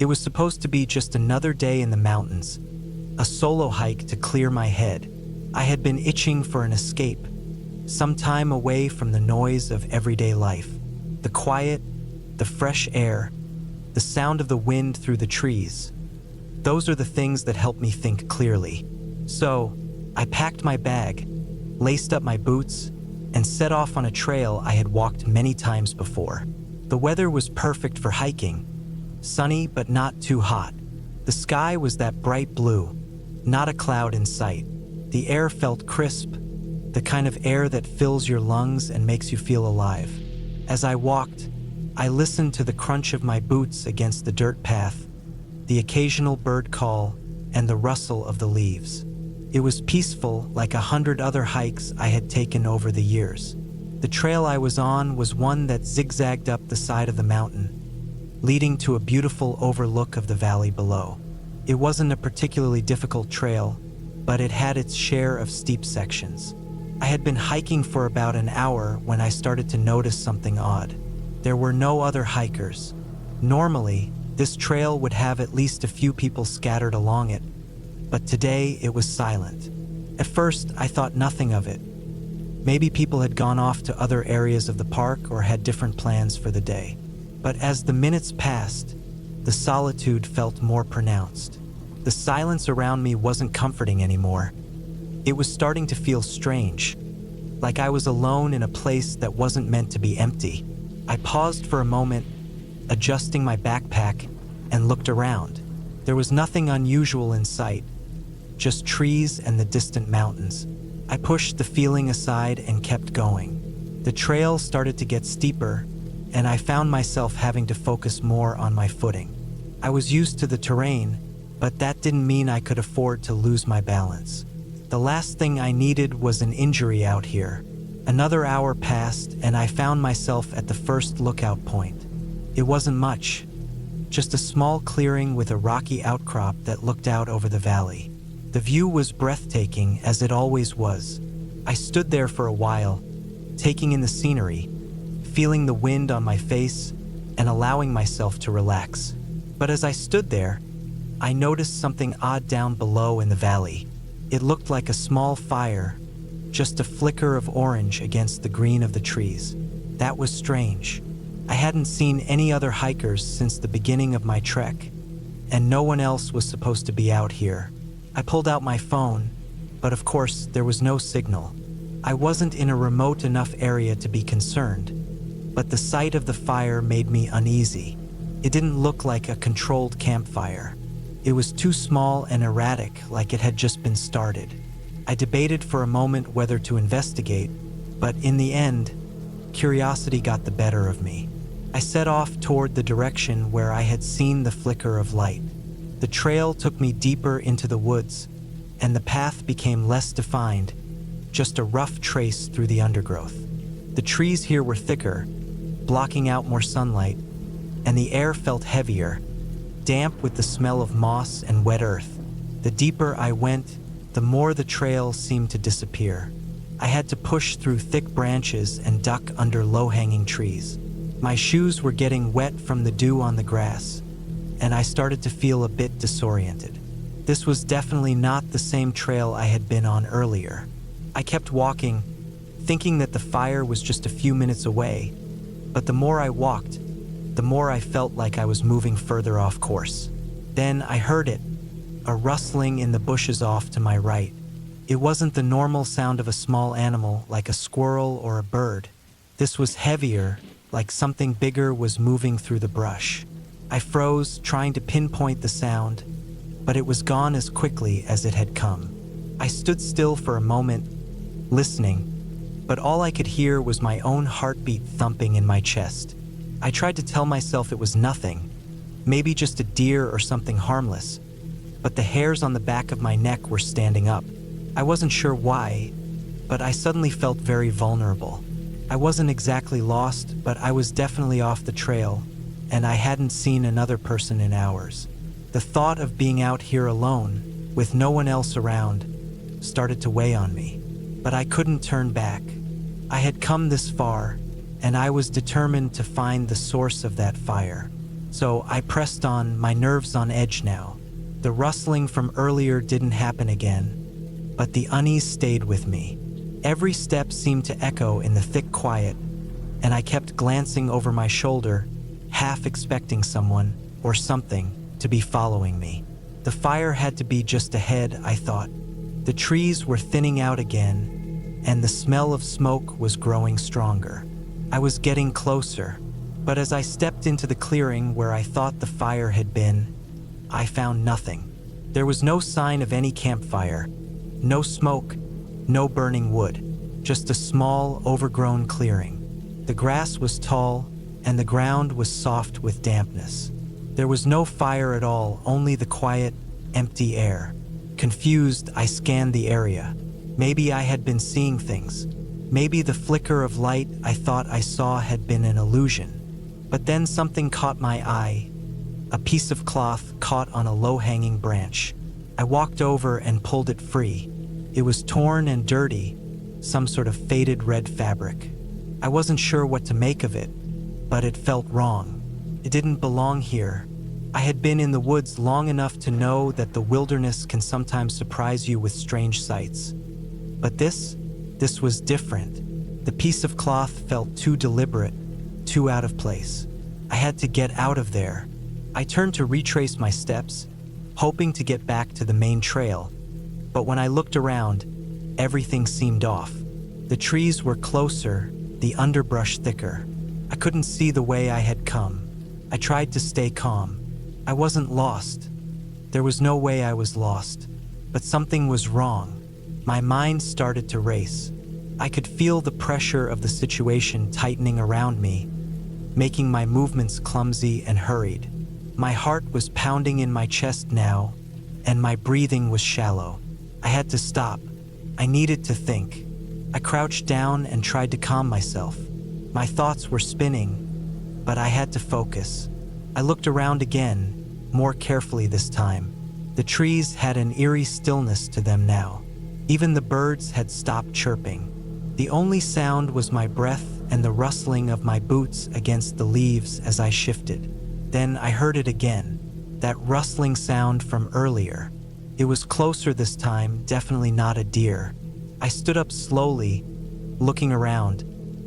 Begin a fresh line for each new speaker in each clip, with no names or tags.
It was supposed to be just another day in the mountains, a solo hike to clear my head. I had been itching for an escape, some time away from the noise of everyday life. The quiet, the fresh air, the sound of the wind through the trees. Those are the things that help me think clearly. So, I packed my bag, laced up my boots, and set off on a trail I had walked many times before. The weather was perfect for hiking, sunny but not too hot. The sky was that bright blue, not a cloud in sight. The air felt crisp, the kind of air that fills your lungs and makes you feel alive. As I walked, I listened to the crunch of my boots against the dirt path, the occasional bird call, and the rustle of the leaves. It was peaceful, like 100 other hikes I had taken over the years. The trail I was on was one that zigzagged up the side of the mountain, leading to a beautiful overlook of the valley below. It wasn't a particularly difficult trail, but it had its share of steep sections. I had been hiking for about an hour when I started to notice something odd. There were no other hikers. Normally, this trail would have at least a few people scattered along it, but today it was silent. At first, I thought nothing of it. Maybe people had gone off to other areas of the park or had different plans for the day. But as the minutes passed, the solitude felt more pronounced. The silence around me wasn't comforting anymore. It was starting to feel strange, like I was alone in a place that wasn't meant to be empty. I paused for a moment, adjusting my backpack, and looked around. There was nothing unusual in sight, just trees and the distant mountains. I pushed the feeling aside and kept going. The trail started to get steeper, and I found myself having to focus more on my footing. I was used to the terrain, but that didn't mean I could afford to lose my balance. The last thing I needed was an injury out here. Another hour passed, and I found myself at the first lookout point. It wasn't much, just a small clearing with a rocky outcrop that looked out over the valley. The view was breathtaking, as it always was. I stood there for a while, taking in the scenery, feeling the wind on my face, and allowing myself to relax. But as I stood there, I noticed something odd down below in the valley. It looked like a small fire, just a flicker of orange against the green of the trees. That was strange. I hadn't seen any other hikers since the beginning of my trek, and no one else was supposed to be out here. I pulled out my phone, but of course there was no signal. I wasn't in a remote enough area to be concerned, but the sight of the fire made me uneasy. It didn't look like a controlled campfire. It was too small and erratic, like it had just been started. I debated for a moment whether to investigate, but in the end, curiosity got the better of me. I set off toward the direction where I had seen the flicker of light. The trail took me deeper into the woods, and the path became less defined, just a rough trace through the undergrowth. The trees here were thicker, blocking out more sunlight, and the air felt heavier, damp with the smell of moss and wet earth. The deeper I went, the more the trail seemed to disappear. I had to push through thick branches and duck under low-hanging trees. My shoes were getting wet from the dew on the grass, and I started to feel a bit disoriented. This was definitely not the same trail I had been on earlier. I kept walking, thinking that the fire was just a few minutes away, but the more I walked, the more I felt like I was moving further off course. Then I heard it, a rustling in the bushes off to my right. It wasn't the normal sound of a small animal like a squirrel or a bird. This was heavier, like something bigger was moving through the brush. I froze, trying to pinpoint the sound, but it was gone as quickly as it had come. I stood still for a moment, listening, but all I could hear was my own heartbeat thumping in my chest. I tried to tell myself it was nothing, maybe just a deer or something harmless, but the hairs on the back of my neck were standing up. I wasn't sure why, but I suddenly felt very vulnerable. I wasn't exactly lost, but I was definitely off the trail, and I hadn't seen another person in hours. The thought of being out here alone, with no one else around, started to weigh on me. But I couldn't turn back. I had come this far, and I was determined to find the source of that fire. So I pressed on, my nerves on edge now. The rustling from earlier didn't happen again, but the unease stayed with me. Every step seemed to echo in the thick quiet, and I kept glancing over my shoulder, half expecting someone, or something, to be following me. The fire had to be just ahead, I thought. The trees were thinning out again, and the smell of smoke was growing stronger. I was getting closer, but as I stepped into the clearing where I thought the fire had been, I found nothing. There was no sign of any campfire, no smoke, no burning wood, just a small, overgrown clearing. The grass was tall, and the ground was soft with dampness. There was no fire at all, only the quiet, empty air. Confused, I scanned the area. Maybe I had been seeing things. Maybe the flicker of light I thought I saw had been an illusion. But then something caught my eye. A piece of cloth caught on a low-hanging branch. I walked over and pulled it free. It was torn and dirty, some sort of faded red fabric. I wasn't sure what to make of it, but it felt wrong. It didn't belong here. I had been in the woods long enough to know that the wilderness can sometimes surprise you with strange sights. But this was different. The piece of cloth felt too deliberate, too out of place. I had to get out of there. I turned to retrace my steps, hoping to get back to the main trail. But when I looked around, everything seemed off. The trees were closer, the underbrush thicker. I couldn't see the way I had come. I tried to stay calm. I wasn't lost. There was no way I was lost. But something was wrong. My mind started to race. I could feel the pressure of the situation tightening around me, making my movements clumsy and hurried. My heart was pounding in my chest now, and my breathing was shallow. I had to stop. I needed to think. I crouched down and tried to calm myself. My thoughts were spinning, but I had to focus. I looked around again, more carefully this time. The trees had an eerie stillness to them now. Even the birds had stopped chirping. The only sound was my breath and the rustling of my boots against the leaves as I shifted. Then I heard it again, that rustling sound from earlier. It was closer this time, definitely not a deer. I stood up slowly, looking around,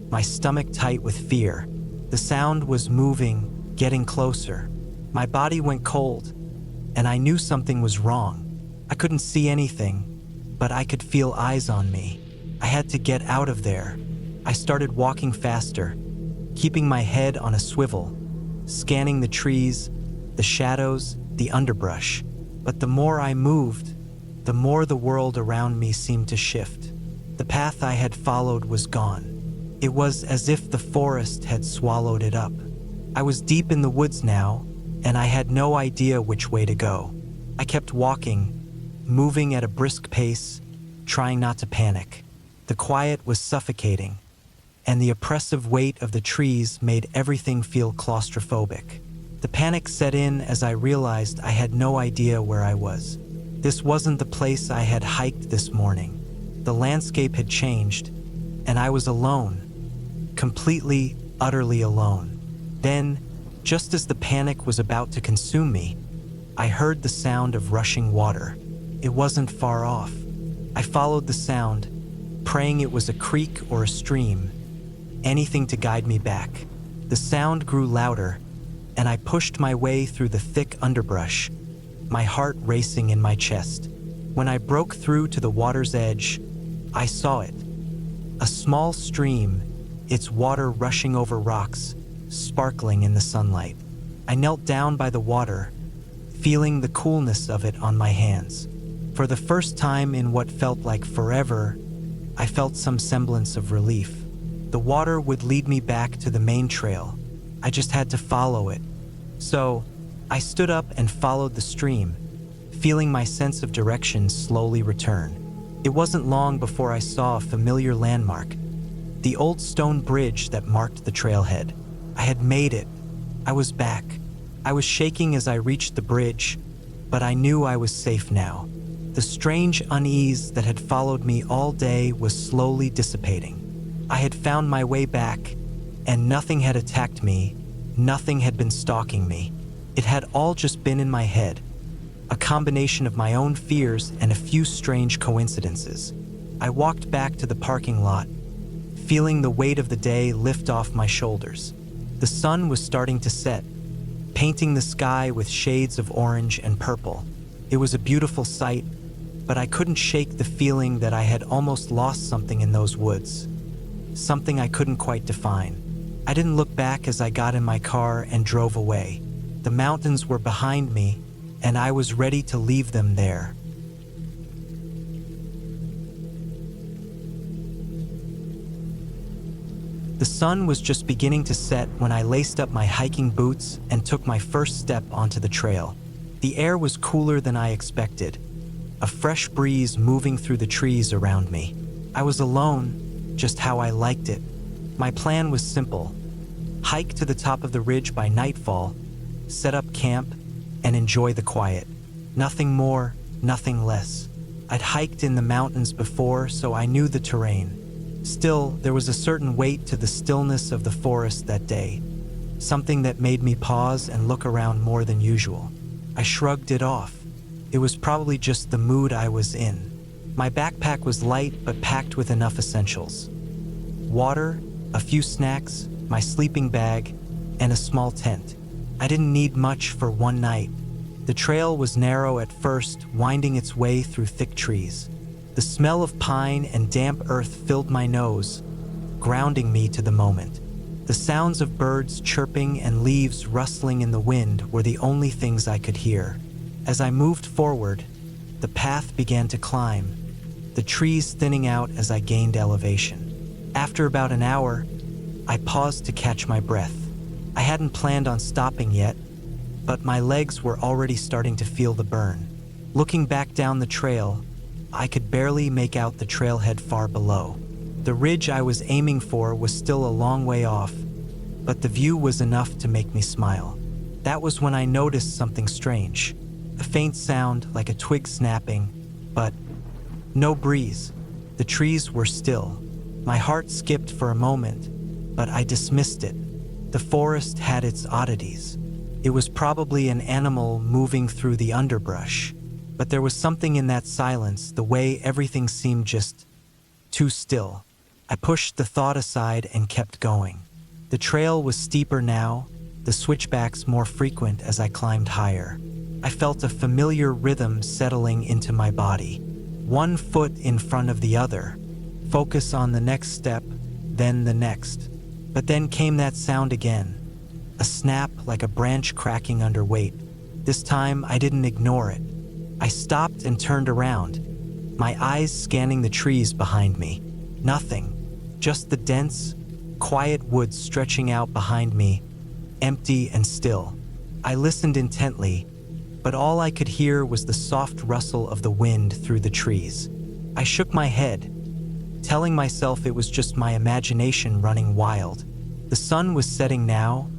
my stomach tight with fear. The sound was moving, getting closer. My body went cold, and I knew something was wrong. I couldn't see anything, but I could feel eyes on me. I had to get out of there. I started walking faster, keeping my head on a swivel, scanning the trees, the shadows, the underbrush. But the more I moved, the more the world around me seemed to shift. The path I had followed was gone. It was as if the forest had swallowed it up. I was deep in the woods now, and I had no idea which way to go. I kept walking, moving at a brisk pace, trying not to panic. The quiet was suffocating, and the oppressive weight of the trees made everything feel claustrophobic. The panic set in as I realized I had no idea where I was. This wasn't the place I had hiked this morning. The landscape had changed, and I was alone. Completely, utterly alone. Then, just as the panic was about to consume me, I heard the sound of rushing water. It wasn't far off. I followed the sound, praying it was a creek or a stream, anything to guide me back. The sound grew louder, and I pushed my way through the thick underbrush, my heart racing in my chest. When I broke through to the water's edge, I saw it. A small stream, its water rushing over rocks, sparkling in the sunlight. I knelt down by the water, feeling the coolness of it on my hands. For the first time in what felt like forever, I felt some semblance of relief. The water would lead me back to the main trail. I just had to follow it. So, I stood up and followed the stream, feeling my sense of direction slowly return. It wasn't long before I saw a familiar landmark, the old stone bridge that marked the trailhead. I had made it. I was back. I was shaking as I reached the bridge, but I knew I was safe now. The strange unease that had followed me all day was slowly dissipating. I had found my way back, and nothing had attacked me, Nothing had been stalking me. It had all just been in my head, a combination of my own fears and a few strange coincidences. I walked back to the parking lot, feeling the weight of the day lift off my shoulders. The sun was starting to set, painting the sky with shades of orange and purple. It was a beautiful sight, but I couldn't shake the feeling that I had almost lost something in those woods, something I couldn't quite define. I didn't look back as I got in my car and drove away. The mountains were behind me, and I was ready to leave them there. The sun was just beginning to set when I laced up my hiking boots and took my first step onto the trail. The air was cooler than I expected, a fresh breeze moving through the trees around me. I was alone, just how I liked it. My plan was simple: hike to the top of the ridge by nightfall, set up camp, and enjoy the quiet. Nothing more, nothing less. I'd hiked in the mountains before, so I knew the terrain. Still, there was a certain weight to the stillness of the forest that day, something that made me pause and look around more than usual. I shrugged it off. It was probably just the mood I was in. My backpack was light but packed with enough essentials: water, a few snacks, my sleeping bag, and a small tent. I didn't need much for one night. The trail was narrow at first, winding its way through thick trees. The smell of pine and damp earth filled my nose, grounding me to the moment. The sounds of birds chirping and leaves rustling in the wind were the only things I could hear. As I moved forward, the path began to climb, the trees thinning out as I gained elevation. After about an hour, I paused to catch my breath. I hadn't planned on stopping yet, but my legs were already starting to feel the burn. Looking back down the trail, I could barely make out the trailhead far below. The ridge I was aiming for was still a long way off, but the view was enough to make me smile. That was when I noticed something strange. A faint sound like a twig snapping, but no breeze. The trees were still. My heart skipped for a moment, but I dismissed it. The forest had its oddities. It was probably an animal moving through the underbrush, but there was something in that silence, the way everything seemed just too still. I pushed the thought aside and kept going. The trail was steeper now, the switchbacks more frequent as I climbed higher. I felt a familiar rhythm settling into my body. One foot in front of the other. Focus on the next step, then the next. But then came that sound again. A snap like a branch cracking under weight. This time I didn't ignore it. I stopped and turned around, my eyes scanning the trees behind me. Nothing, just the dense, quiet woods stretching out behind me, empty and still. I listened intently, but all I could hear was the soft rustle of the wind through the trees. I shook my head, telling myself it was just my imagination running wild. The sun was setting now,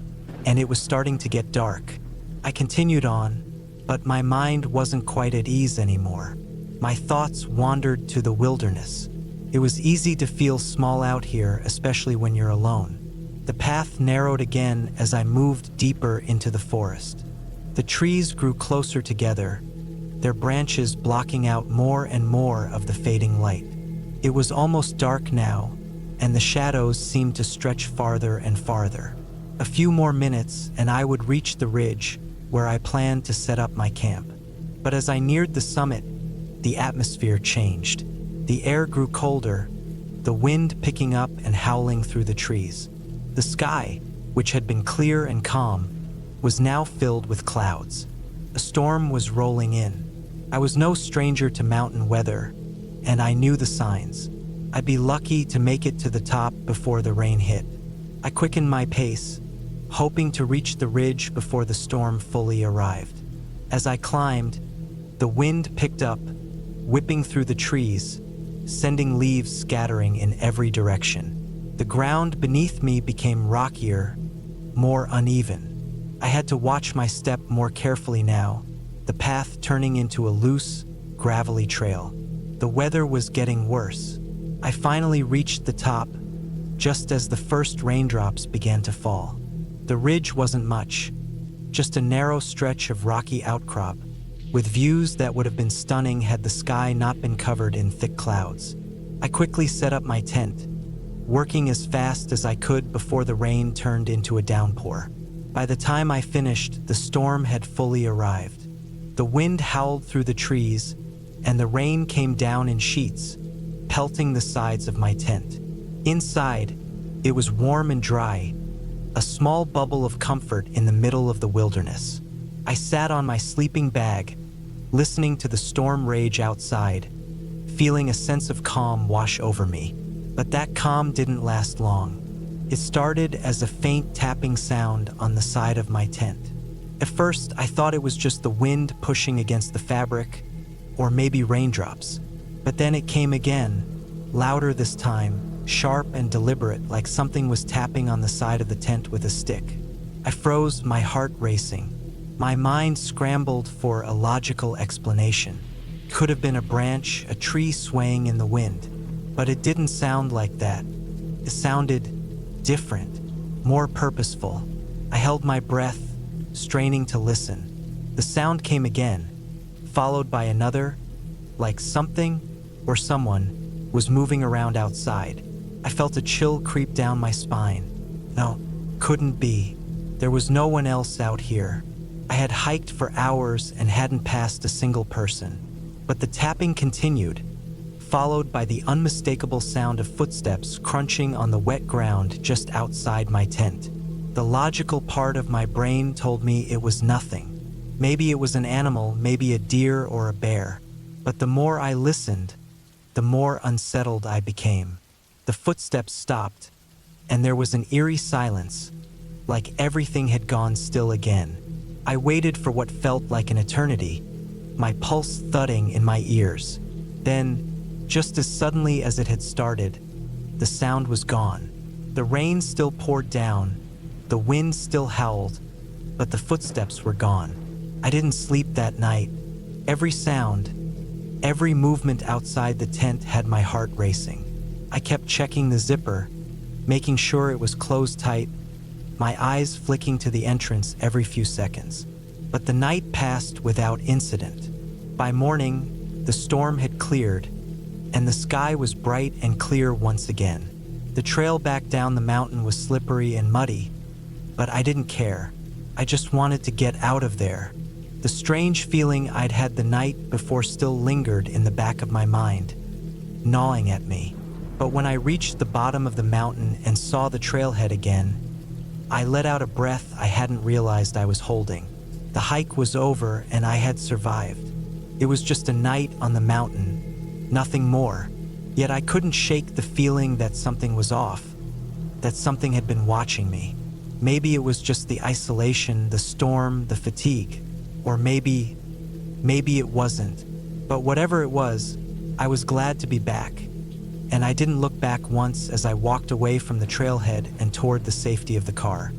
and it was starting to get dark. I continued on, but my mind wasn't quite at ease anymore. My thoughts wandered to the wilderness. It was easy to feel small out here, especially when you're alone. The path narrowed again as I moved deeper into the forest. The trees grew closer together, their branches blocking out more and more of the fading light. It was almost dark now, and the shadows seemed to stretch farther and farther. A few more minutes and I would reach the ridge where I planned to set up my camp. But as I neared the summit, the atmosphere changed. The air grew colder, the wind picking up and howling through the trees. The sky, which had been clear and calm, was now filled with clouds. A storm was rolling in. I was no stranger to mountain weather, and I knew the signs. I'd be lucky to make it to the top before the rain hit. I quickened my pace, hoping to reach the ridge before the storm fully arrived. As I climbed, the wind picked up, whipping through the trees, sending leaves scattering in every direction. The ground beneath me became rockier, more uneven. I had to watch my step more carefully now, the path turning into a loose, gravelly trail. The weather was getting worse. I finally reached the top, just as the first raindrops began to fall. The ridge wasn't much, just a narrow stretch of rocky outcrop, with views that would have been stunning had the sky not been covered in thick clouds. I quickly set up my tent, working as fast as I could before the rain turned into a downpour. By the time I finished, the storm had fully arrived. The wind howled through the trees, and the rain came down in sheets, pelting the sides of my tent. Inside, it was warm and dry, a small bubble of comfort in the middle of the wilderness. I sat on my sleeping bag, listening to the storm rage outside, feeling a sense of calm wash over me. But that calm didn't last long. It started as a faint tapping sound on the side of my tent. At first, I thought it was just the wind pushing against the fabric, or maybe raindrops. But then it came again, louder this time, sharp and deliberate, like something was tapping on the side of the tent with a stick. I froze, my heart racing. My mind scrambled for a logical explanation. It could have been a branch, a tree swaying in the wind. But it didn't sound like that. It sounded different, more purposeful. I held my breath, straining to listen. The sound came again, followed by another, like something or someone was moving around outside. I felt a chill creep down my spine. No, couldn't be. There was no one else out here. I had hiked for hours and hadn't passed a single person. But the tapping continued, followed by the unmistakable sound of footsteps crunching on the wet ground just outside my tent. The logical part of my brain told me it was nothing. Maybe it was an animal, maybe a deer or a bear. But the more I listened, the more unsettled I became. The footsteps stopped, and there was an eerie silence, like everything had gone still again. I waited for what felt like an eternity, my pulse thudding in my ears. Then, just as suddenly as it had started, the sound was gone. The rain still poured down, the wind still howled, but the footsteps were gone. I didn't sleep that night. Every sound, every movement outside the tent had my heart racing. I kept checking the zipper, making sure it was closed tight, my eyes flicking to the entrance every few seconds. But the night passed without incident. By morning, the storm had cleared, and the sky was bright and clear once again. The trail back down the mountain was slippery and muddy, but I didn't care. I just wanted to get out of there. The strange feeling I'd had the night before still lingered in the back of my mind, gnawing at me. But when I reached the bottom of the mountain and saw the trailhead again, I let out a breath I hadn't realized I was holding. The hike was over and I had survived. It was just a night on the mountain, nothing more. Yet I couldn't shake the feeling that something was off, that something had been watching me. Maybe it was just the isolation, the storm, the fatigue, or maybe it wasn't. But whatever it was, I was glad to be back. And I didn't look back once as I walked away from the trailhead and toward the safety of the car.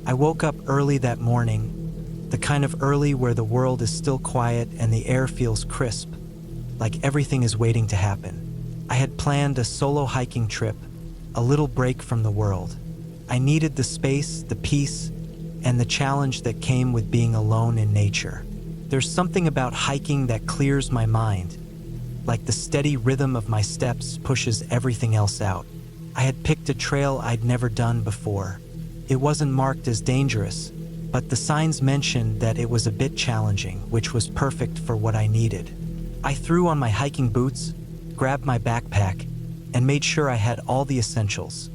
I woke up early that morning, the kind of early where the world is still quiet and the air feels crisp, like everything is waiting to happen. I had planned a solo hiking trip, a little break from the world. I needed the space, the peace, and the challenge that came with being alone in nature. There's something about hiking that clears my mind, like the steady rhythm of my steps pushes everything else out. I had picked a trail I'd never done before. It wasn't marked as dangerous, but the signs mentioned that it was a bit challenging, which was perfect for what I needed. I threw on my hiking boots, grabbed my backpack, and made sure I had all the essentials: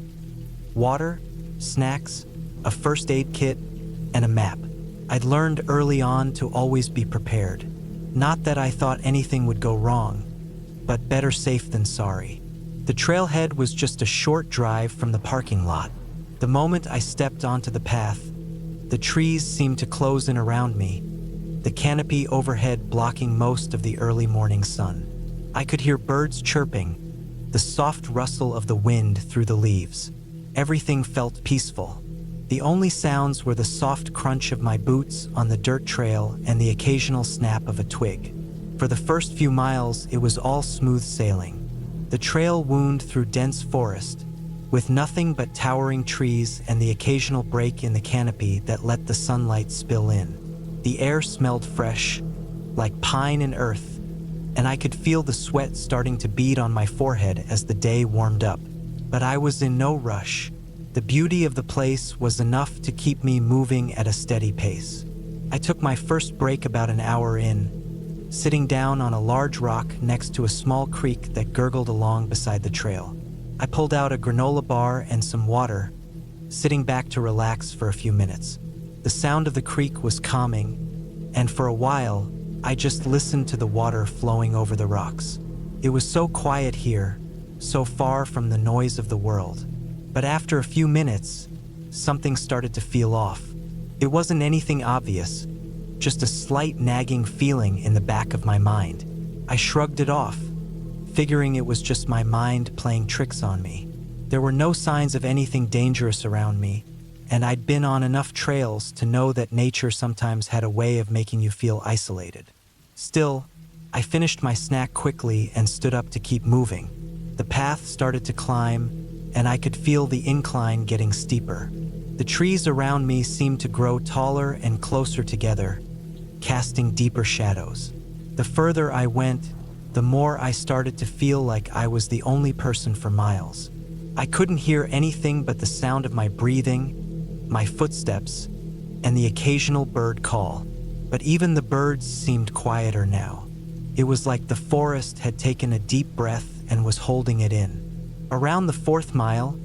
water, snacks, a first aid kit, and a map. I'd learned early on to always be prepared. Not that I thought anything would go wrong, but better safe than sorry. The trailhead was just a short drive from the parking lot. The moment I stepped onto the path, the trees seemed to close in around me, the canopy overhead blocking most of the early morning sun. I could hear birds chirping, the soft rustle of the wind through the leaves. Everything felt peaceful. The only sounds were the soft crunch of my boots on the dirt trail and the occasional snap of a twig. For the first few miles, it was all smooth sailing. The trail wound through dense forest, with nothing but towering trees and the occasional break in the canopy that let the sunlight spill in. The air smelled fresh, like pine and earth, and I could feel the sweat starting to bead on my forehead as the day warmed up. But I was in no rush. The beauty of the place was enough to keep me moving at a steady pace. I took my first break about an hour in, sitting down on a large rock next to a small creek that gurgled along beside the trail. I pulled out a granola bar and some water, sitting back to relax for a few minutes. The sound of the creek was calming, and for a while, I just listened to the water flowing over the rocks. It was so quiet here, so far from the noise of the world. But after a few minutes, something started to feel off. It wasn't anything obvious, just a slight nagging feeling in the back of my mind. I shrugged it off, figuring it was just my mind playing tricks on me. There were no signs of anything dangerous around me, and I'd been on enough trails to know that nature sometimes had a way of making you feel isolated. Still, I finished my snack quickly and stood up to keep moving. The path started to climb, and I could feel the incline getting steeper. The trees around me seemed to grow taller and closer together, casting deeper shadows. The further I went, the more I started to feel like I was the only person for miles. I couldn't hear anything but the sound of my breathing, my footsteps, and the occasional bird call. But even the birds seemed quieter now. It was like the forest had taken a deep breath and was holding it in. Around the 4th mile,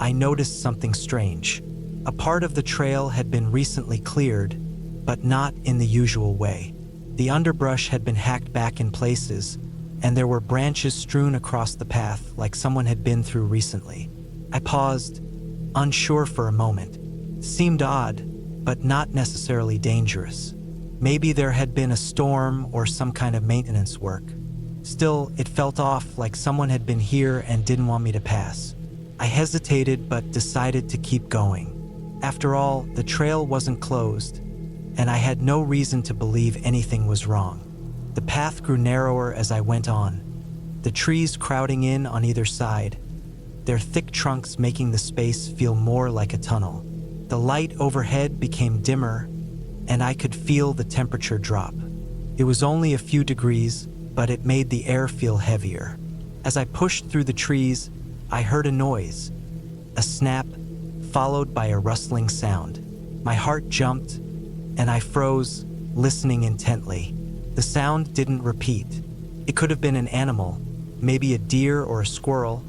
I noticed something strange. A part of the trail had been recently cleared, but not in the usual way. The underbrush had been hacked back in places, and there were branches strewn across the path like someone had been through recently. I paused, unsure for a moment. It seemed odd, but not necessarily dangerous. Maybe there had been a storm or some kind of maintenance work. Still, it felt off, like someone had been here and didn't want me to pass. I hesitated but decided to keep going. After all, the trail wasn't closed, and I had no reason to believe anything was wrong. The path grew narrower as I went on, the trees crowding in on either side, their thick trunks making the space feel more like a tunnel. The light overhead became dimmer, and I could feel the temperature drop. It was only a few degrees, but it made the air feel heavier. As I pushed through the trees, I heard a noise, a snap, followed by a rustling sound. My heart jumped, and I froze, listening intently. The sound didn't repeat. It could have been an animal, maybe a deer or a squirrel,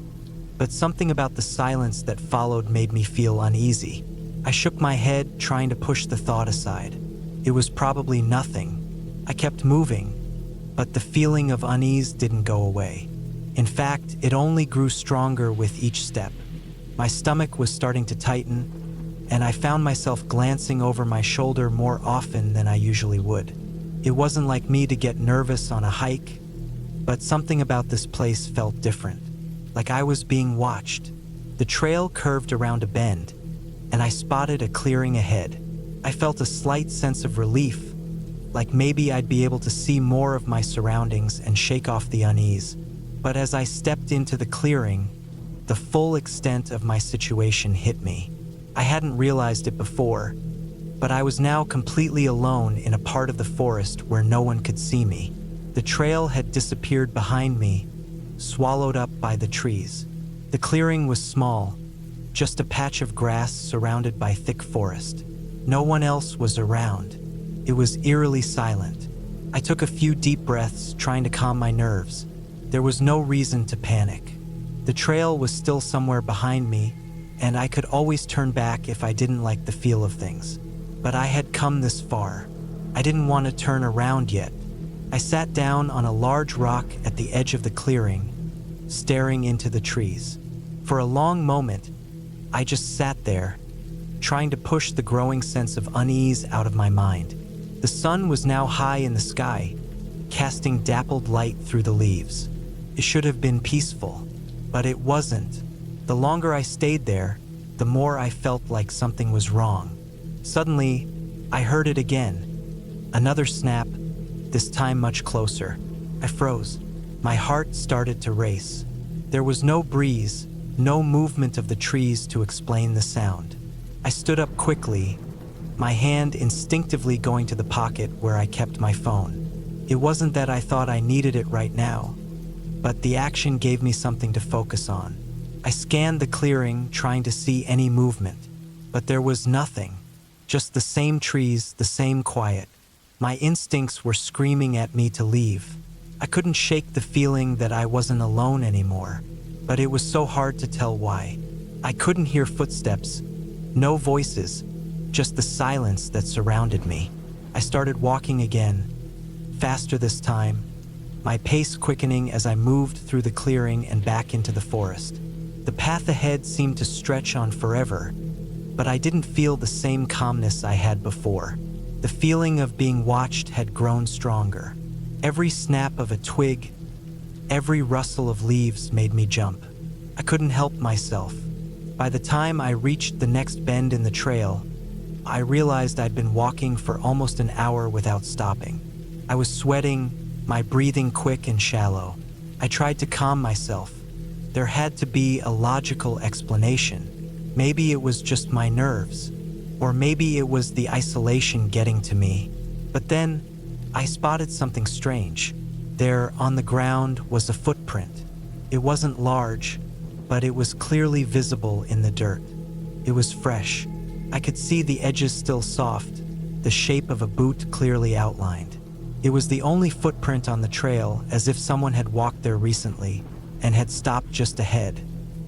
but something about the silence that followed made me feel uneasy. I shook my head, trying to push the thought aside. It was probably nothing. I kept moving, but the feeling of unease didn't go away. In fact, it only grew stronger with each step. My stomach was starting to tighten, and I found myself glancing over my shoulder more often than I usually would. It wasn't like me to get nervous on a hike, but something about this place felt different, like I was being watched. The trail curved around a bend, and I spotted a clearing ahead. I felt a slight sense of relief, like maybe I'd be able to see more of my surroundings and shake off the unease. But as I stepped into the clearing, the full extent of my situation hit me. I hadn't realized it before, but I was now completely alone in a part of the forest where no one could see me. The trail had disappeared behind me, swallowed up by the trees. The clearing was small, just a patch of grass surrounded by thick forest. No one else was around. It was eerily silent. I took a few deep breaths, trying to calm my nerves. There was no reason to panic. The trail was still somewhere behind me, and I could always turn back if I didn't like the feel of things. But I had come this far. I didn't want to turn around yet. I sat down on a large rock at the edge of the clearing, staring into the trees. For a long moment, I just sat there, trying to push the growing sense of unease out of my mind. The sun was now high in the sky, casting dappled light through the leaves. It should have been peaceful, but it wasn't. The longer I stayed there, the more I felt like something was wrong. Suddenly, I heard it again. Another snap, this time much closer. I froze. My heart started to race. There was no breeze, no movement of the trees to explain the sound. I stood up quickly, my hand instinctively going to the pocket where I kept my phone. It wasn't that I thought I needed it right now, but the action gave me something to focus on. I scanned the clearing, trying to see any movement, but there was nothing. Just the same trees, the same quiet. My instincts were screaming at me to leave. I couldn't shake the feeling that I wasn't alone anymore, but it was so hard to tell why. I couldn't hear footsteps, no voices, just the silence that surrounded me. I started walking again, faster this time, my pace quickening as I moved through the clearing and back into the forest. The path ahead seemed to stretch on forever, but I didn't feel the same calmness I had before. The feeling of being watched had grown stronger. Every snap of a twig, every rustle of leaves made me jump. I couldn't help myself. By the time I reached the next bend in the trail, I realized I'd been walking for almost an hour without stopping. I was sweating, my breathing quick and shallow. I tried to calm myself. There had to be a logical explanation. Maybe it was just my nerves, or maybe it was the isolation getting to me. But then, I spotted something strange. There, on the ground, was a footprint. It wasn't large, but it was clearly visible in the dirt. It was fresh. I could see the edges still soft, the shape of a boot clearly outlined. It was the only footprint on the trail, as if someone had walked there recently and had stopped just ahead.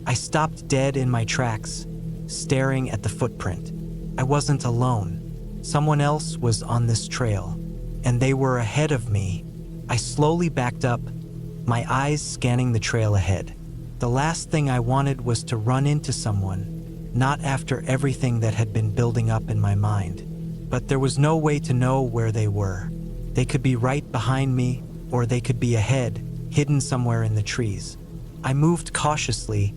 I stopped dead in my tracks, staring at the footprint. I wasn't alone. Someone else was on this trail, and they were ahead of me. I slowly backed up, my eyes scanning the trail ahead. The last thing I wanted was to run into someone, not after everything that had been building up in my mind. But there was no way to know where they were. They could be right behind me, or they could be ahead, hidden somewhere in the trees. I moved cautiously,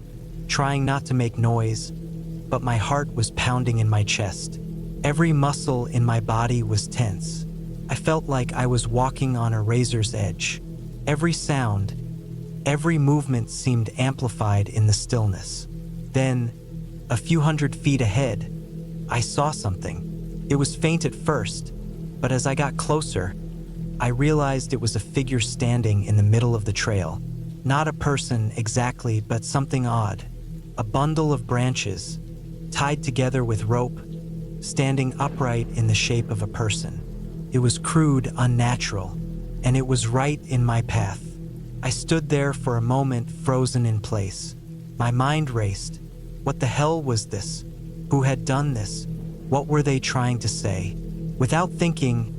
trying not to make noise, but my heart was pounding in my chest. Every muscle in my body was tense. I felt like I was walking on a razor's edge. Every sound, every movement seemed amplified in the stillness. Then, a few hundred feet ahead, I saw something. It was faint at first, but as I got closer, I realized it was a figure standing in the middle of the trail. Not a person exactly, but something odd. A bundle of branches, tied together with rope, standing upright in the shape of a person. It was crude, unnatural, and it was right in my path. I stood there for a moment, frozen in place. My mind raced. What the hell was this? Who had done this? What were they trying to say? Without thinking,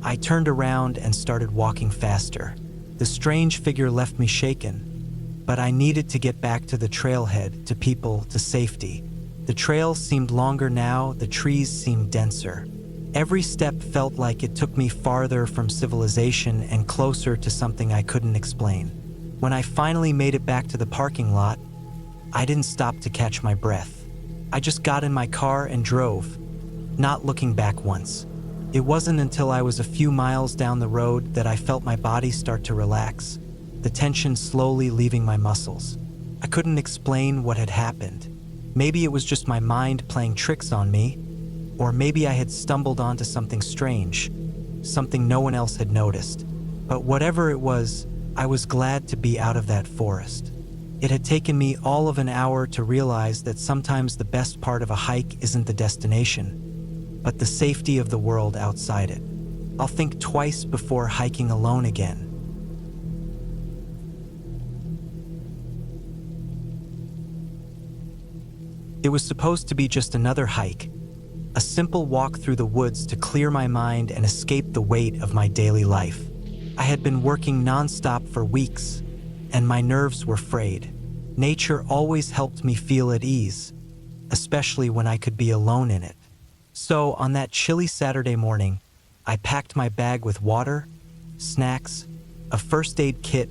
I turned around and started walking faster. The strange figure left me shaken, but I needed to get back to the trailhead, to people, to safety. The trail seemed longer now, the trees seemed denser. Every step felt like it took me farther from civilization and closer to something I couldn't explain. When I finally made it back to the parking lot, I didn't stop to catch my breath. I just got in my car and drove, not looking back once. It wasn't until I was a few miles down the road that I felt my body start to relax, the tension slowly leaving my muscles. I couldn't explain what had happened. Maybe it was just my mind playing tricks on me, or maybe I had stumbled onto something strange, something no one else had noticed. But whatever it was, I was glad to be out of that forest. It had taken me all of an hour to realize that sometimes the best part of a hike isn't the destination, but the safety of the world outside it. I'll think twice before hiking alone again. It was supposed to be just another hike, a simple walk through the woods to clear my mind and escape the weight of my daily life. I had been working nonstop for weeks, and my nerves were frayed. Nature always helped me feel at ease, especially when I could be alone in it. So, on that chilly Saturday morning, I packed my bag with water, snacks, a first aid kit,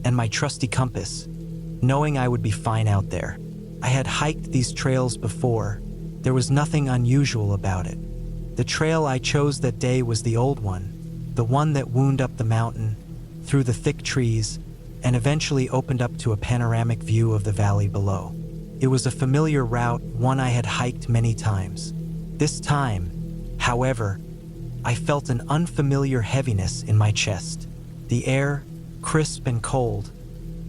and my trusty compass, knowing I would be fine out there. I had hiked these trails before. There was nothing unusual about it. The trail I chose that day was the old one, the one that wound up the mountain, through the thick trees, and eventually opened up to a panoramic view of the valley below. It was a familiar route, one I had hiked many times. This time, however, I felt an unfamiliar heaviness in my chest. The air, crisp and cold,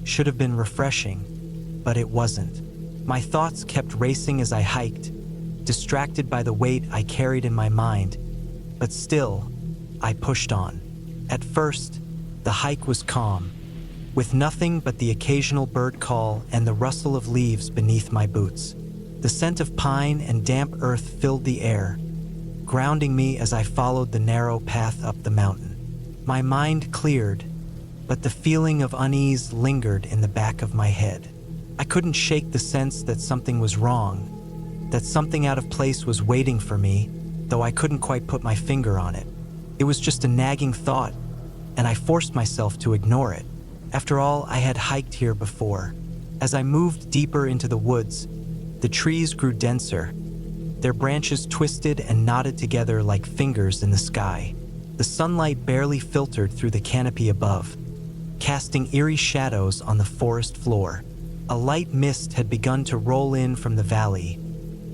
should have been refreshing, but it wasn't. My thoughts kept racing as I hiked, distracted by the weight I carried in my mind, but still, I pushed on. At first, the hike was calm, with nothing but the occasional bird call and the rustle of leaves beneath my boots. The scent of pine and damp earth filled the air, grounding me as I followed the narrow path up the mountain. My mind cleared, but the feeling of unease lingered in the back of my head. I couldn't shake the sense that something was wrong, that something out of place was waiting for me, though I couldn't quite put my finger on it. It was just a nagging thought, and I forced myself to ignore it. After all, I had hiked here before. As I moved deeper into the woods, the trees grew denser, their branches twisted and knotted together like fingers in the sky. The sunlight barely filtered through the canopy above, casting eerie shadows on the forest floor. A light mist had begun to roll in from the valley,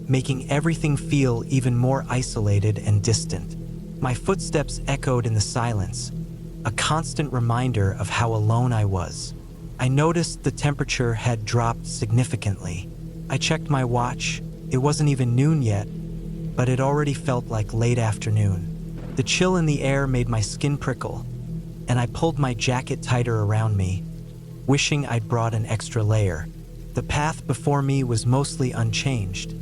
making everything feel even more isolated and distant. My footsteps echoed in the silence, a constant reminder of how alone I was. I noticed the temperature had dropped significantly. I checked my watch. It wasn't even noon yet, but it already felt like late afternoon. The chill in the air made my skin prickle, and I pulled my jacket tighter around me, wishing I'd brought an extra layer. The path before me was mostly unchanged,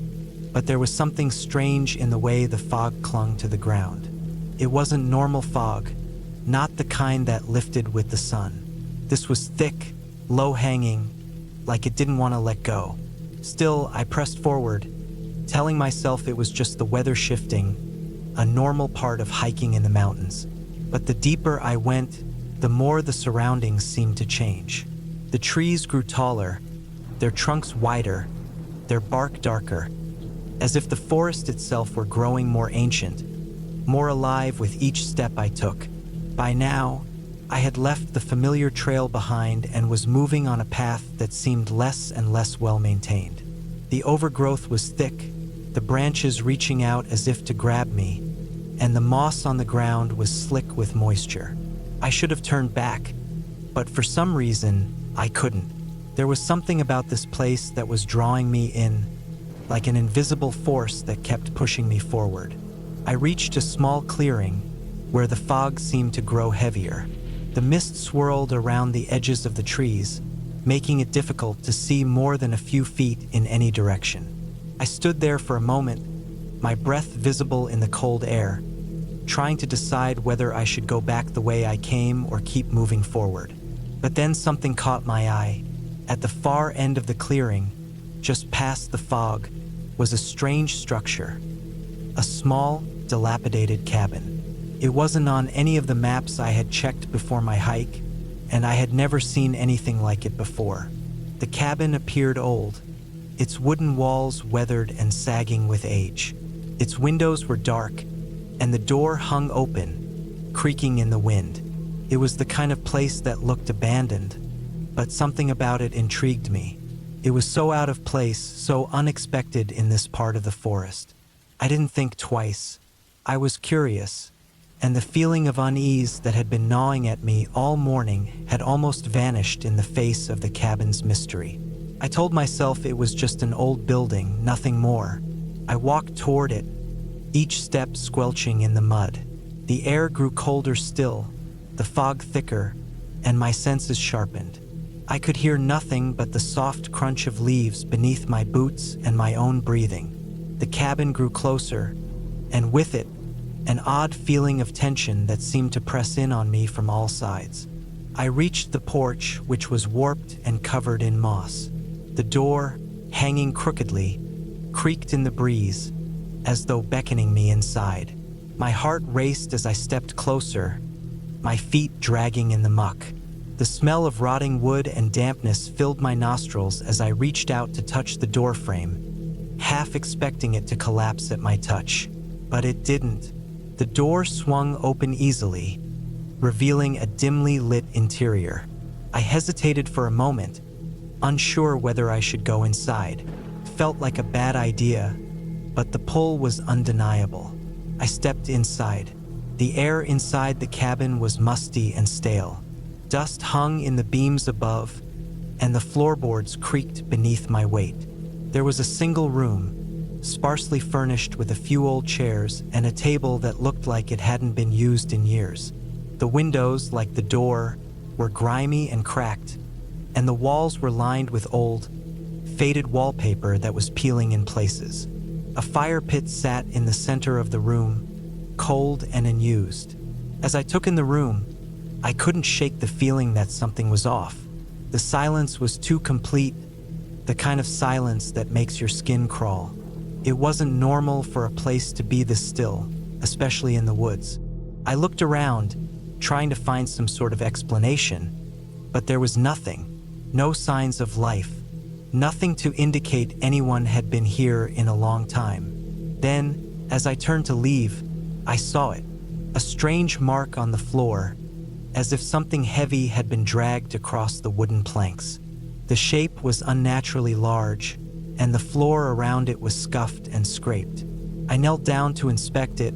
but there was something strange in the way the fog clung to the ground. It wasn't normal fog, not the kind that lifted with the sun. This was thick, low-hanging, like it didn't want to let go. Still, I pressed forward, telling myself it was just the weather shifting, a normal part of hiking in the mountains. But the deeper I went, the more the surroundings seemed to change. The trees grew taller, their trunks wider, their bark darker, as if the forest itself were growing more ancient, more alive with each step I took. By now, I had left the familiar trail behind and was moving on a path that seemed less and less well-maintained. The overgrowth was thick, the branches reaching out as if to grab me, and the moss on the ground was slick with moisture. I should have turned back, but for some reason, I couldn't. There was something about this place that was drawing me in, like an invisible force that kept pushing me forward. I reached a small clearing where the fog seemed to grow heavier. The mist swirled around the edges of the trees, making it difficult to see more than a few feet in any direction. I stood there for a moment, my breath visible in the cold air, trying to decide whether I should go back the way I came or keep moving forward. But then something caught my eye. At the far end of the clearing, just past the fog, was a strange structure. A small, dilapidated cabin. It wasn't on any of the maps I had checked before my hike, and I had never seen anything like it before. The cabin appeared old, its wooden walls weathered and sagging with age. Its windows were dark, and the door hung open, creaking in the wind. It was the kind of place that looked abandoned, but something about it intrigued me. It was so out of place, so unexpected in this part of the forest. I didn't think twice. I was curious, and the feeling of unease that had been gnawing at me all morning had almost vanished in the face of the cabin's mystery. I told myself it was just an old building, nothing more. I walked toward it, each step squelching in the mud. The air grew colder still, the fog thicker, and my senses sharpened. I could hear nothing but the soft crunch of leaves beneath my boots and my own breathing. The cabin grew closer, and with it, an odd feeling of tension that seemed to press in on me from all sides. I reached the porch, which was warped and covered in moss. The door, hanging crookedly, creaked in the breeze, as though beckoning me inside. My heart raced as I stepped closer, my feet dragging in the muck. The smell of rotting wood and dampness filled my nostrils as I reached out to touch the doorframe, half expecting it to collapse at my touch. But it didn't. The door swung open easily, revealing a dimly lit interior. I hesitated for a moment, unsure whether I should go inside. Felt like a bad idea, but the pull was undeniable. I stepped inside. The air inside the cabin was musty and stale. Dust hung in the beams above, and the floorboards creaked beneath my weight. There was a single room, sparsely furnished with a few old chairs and a table that looked like it hadn't been used in years. The windows, like the door, were grimy and cracked, and the walls were lined with old, faded wallpaper that was peeling in places. A fire pit sat in the center of the room, cold and unused. As I took in the room, I couldn't shake the feeling that something was off. The silence was too complete, the kind of silence that makes your skin crawl. It wasn't normal for a place to be this still, especially in the woods. I looked around, trying to find some sort of explanation, but there was nothing. No signs of life. Nothing to indicate anyone had been here in a long time. Then, as I turned to leave, I saw it. A strange mark on the floor, as if something heavy had been dragged across the wooden planks. The shape was unnaturally large, and the floor around it was scuffed and scraped. I knelt down to inspect it,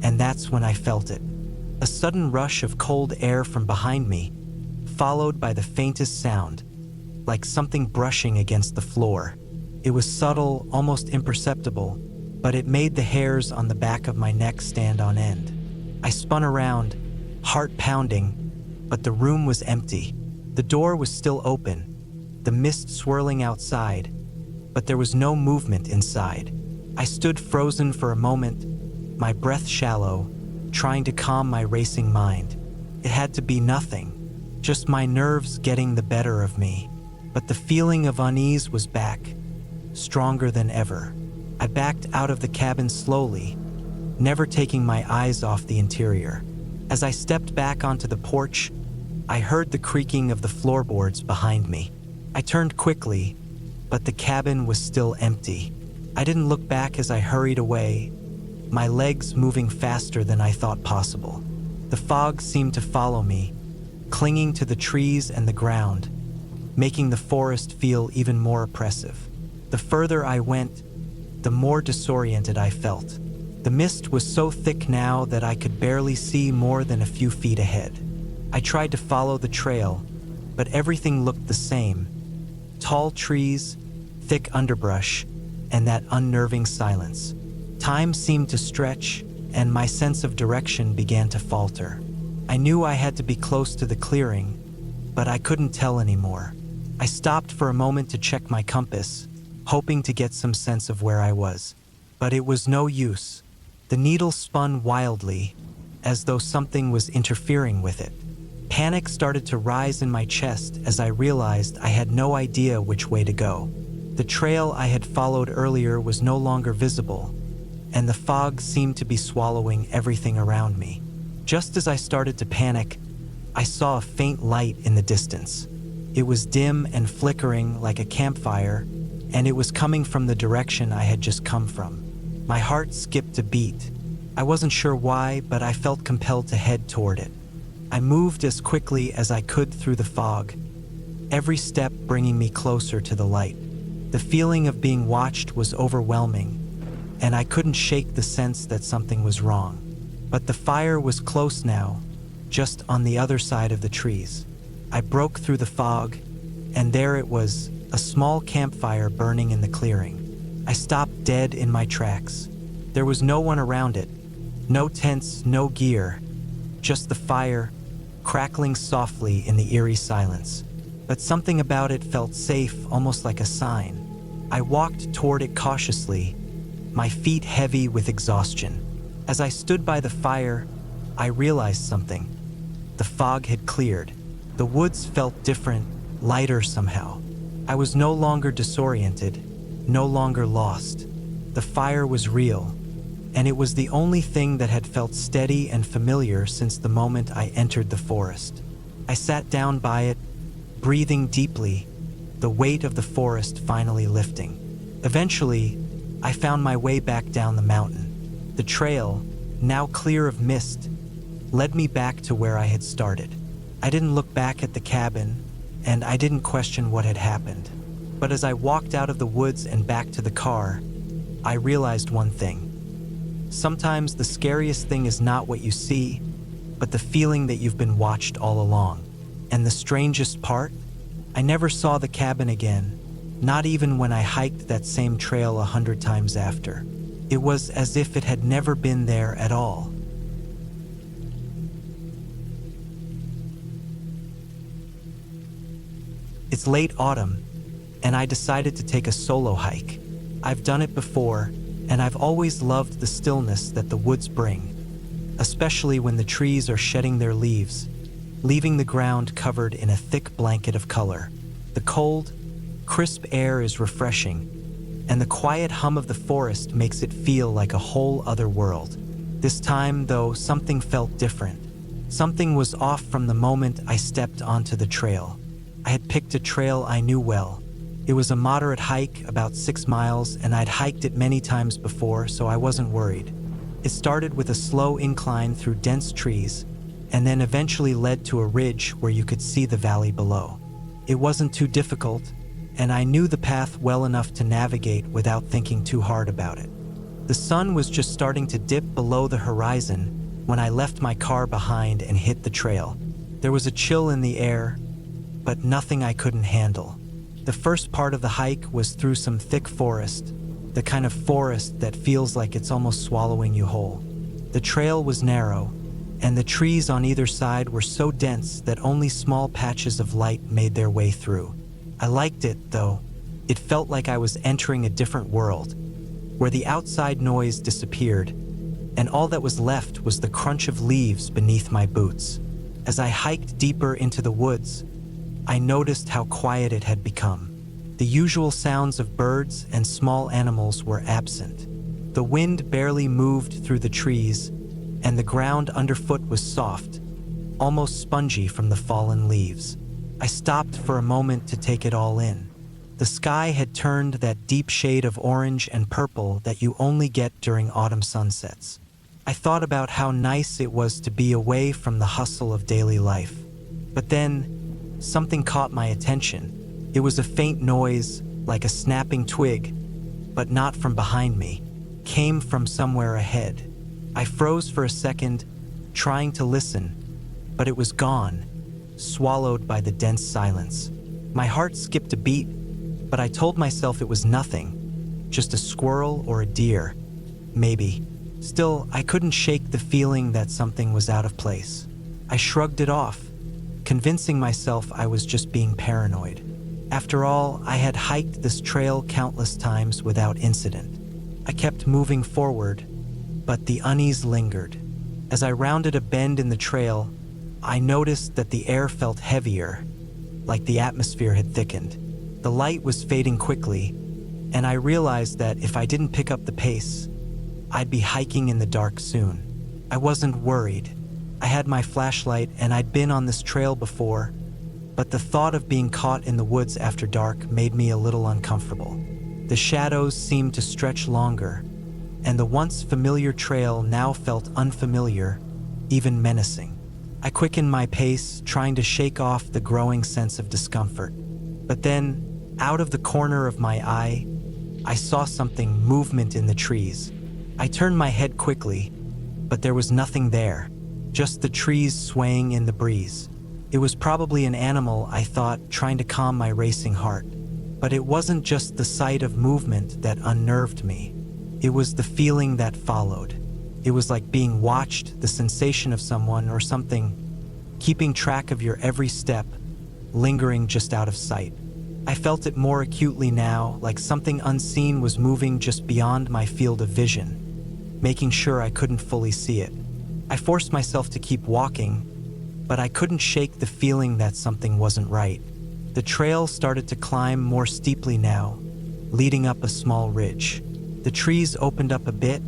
and that's when I felt it. A sudden rush of cold air from behind me, followed by the faintest sound, like something brushing against the floor. It was subtle, almost imperceptible, but it made the hairs on the back of my neck stand on end. I spun around, heart pounding, but the room was empty. The door was still open, the mist swirling outside, but there was no movement inside. I stood frozen for a moment, my breath shallow, trying to calm my racing mind. It had to be nothing, just my nerves getting the better of me. But the feeling of unease was back, stronger than ever. I backed out of the cabin slowly, never taking my eyes off the interior. As I stepped back onto the porch, I heard the creaking of the floorboards behind me. I turned quickly, but the cabin was still empty. I didn't look back as I hurried away, my legs moving faster than I thought possible. The fog seemed to follow me, clinging to the trees and the ground, making the forest feel even more oppressive. The further I went, the more disoriented I felt. The mist was so thick now that I could barely see more than a few feet ahead. I tried to follow the trail, but everything looked the same. Tall trees, thick underbrush, and that unnerving silence. Time seemed to stretch, and my sense of direction began to falter. I knew I had to be close to the clearing, but I couldn't tell anymore. I stopped for a moment to check my compass, hoping to get some sense of where I was. But it was no use. The needle spun wildly, as though something was interfering with it. Panic started to rise in my chest as I realized I had no idea which way to go. The trail I had followed earlier was no longer visible, and the fog seemed to be swallowing everything around me. Just as I started to panic, I saw a faint light in the distance. It was dim and flickering like a campfire, and it was coming from the direction I had just come from. My heart skipped a beat. I wasn't sure why, but I felt compelled to head toward it. I moved as quickly as I could through the fog, every step bringing me closer to the light. The feeling of being watched was overwhelming, and I couldn't shake the sense that something was wrong. But the fire was close now, just on the other side of the trees. I broke through the fog, and there it was, a small campfire burning in the clearing. I stopped dead in my tracks. There was no one around it, no tents, no gear, just the fire, crackling softly in the eerie silence. But something about it felt safe, almost like a sign. I walked toward it cautiously, my feet heavy with exhaustion. As I stood by the fire, I realized something. The fog had cleared. The woods felt different, lighter somehow. I was no longer disoriented, no longer lost. The fire was real, and it was the only thing that had felt steady and familiar since the moment I entered the forest. I sat down by it, breathing deeply, the weight of the forest finally lifting. Eventually, I found my way back down the mountain. The trail, now clear of mist, led me back to where I had started. I didn't look back at the cabin, and I didn't question what had happened. But as I walked out of the woods and back to the car, I realized one thing. Sometimes the scariest thing is not what you see, but the feeling that you've been watched all along. And the strangest part? I never saw the cabin again, not even when I hiked that same trail 100 times after. It was as if it had never been there at all. It's late autumn, and I decided to take a solo hike. I've done it before, and I've always loved the stillness that the woods bring, especially when the trees are shedding their leaves, leaving the ground covered in a thick blanket of color. The cold, crisp air is refreshing, and the quiet hum of the forest makes it feel like a whole other world. This time, though, something felt different. Something was off from the moment I stepped onto the trail. I had picked a trail I knew well. It was a moderate hike, about 6 miles, and I'd hiked it many times before, so I wasn't worried. It started with a slow incline through dense trees, and then eventually led to a ridge where you could see the valley below. It wasn't too difficult, and I knew the path well enough to navigate without thinking too hard about it. The sun was just starting to dip below the horizon when I left my car behind and hit the trail. There was a chill in the air, but nothing I couldn't handle. The first part of the hike was through some thick forest, the kind of forest that feels like it's almost swallowing you whole. The trail was narrow, and the trees on either side were so dense that only small patches of light made their way through. I liked it, though. It felt like I was entering a different world, where the outside noise disappeared, and all that was left was the crunch of leaves beneath my boots. As I hiked deeper into the woods, I noticed how quiet it had become. The usual sounds of birds and small animals were absent. The wind barely moved through the trees, and the ground underfoot was soft, almost spongy from the fallen leaves. I stopped for a moment to take it all in. The sky had turned that deep shade of orange and purple that you only get during autumn sunsets. I thought about how nice it was to be away from the hustle of daily life. But then, something caught my attention. It was a faint noise, like a snapping twig, but not from behind me. It came from somewhere ahead. I froze for a second, trying to listen, but it was gone, swallowed by the dense silence. My heart skipped a beat, but I told myself it was nothing, just a squirrel or a deer, maybe. Still, I couldn't shake the feeling that something was out of place. I shrugged it off, convincing myself I was just being paranoid. After all, I had hiked this trail countless times without incident. I kept moving forward, but the unease lingered. As I rounded a bend in the trail, I noticed that the air felt heavier, like the atmosphere had thickened. The light was fading quickly, and I realized that if I didn't pick up the pace, I'd be hiking in the dark soon. I wasn't worried. I had my flashlight and I'd been on this trail before, but the thought of being caught in the woods after dark made me a little uncomfortable. The shadows seemed to stretch longer, and the once familiar trail now felt unfamiliar, even menacing. I quickened my pace, trying to shake off the growing sense of discomfort. But then, out of the corner of my eye, I saw something, movement in the trees. I turned my head quickly, but there was nothing there, just the trees swaying in the breeze. It was probably an animal, I thought, trying to calm my racing heart. But it wasn't just the sight of movement that unnerved me. It was the feeling that followed. It was like being watched, the sensation of someone or something keeping track of your every step, lingering just out of sight. I felt it more acutely now, like something unseen was moving just beyond my field of vision, making sure I couldn't fully see it. I forced myself to keep walking, but I couldn't shake the feeling that something wasn't right. The trail started to climb more steeply now, leading up a small ridge. The trees opened up a bit,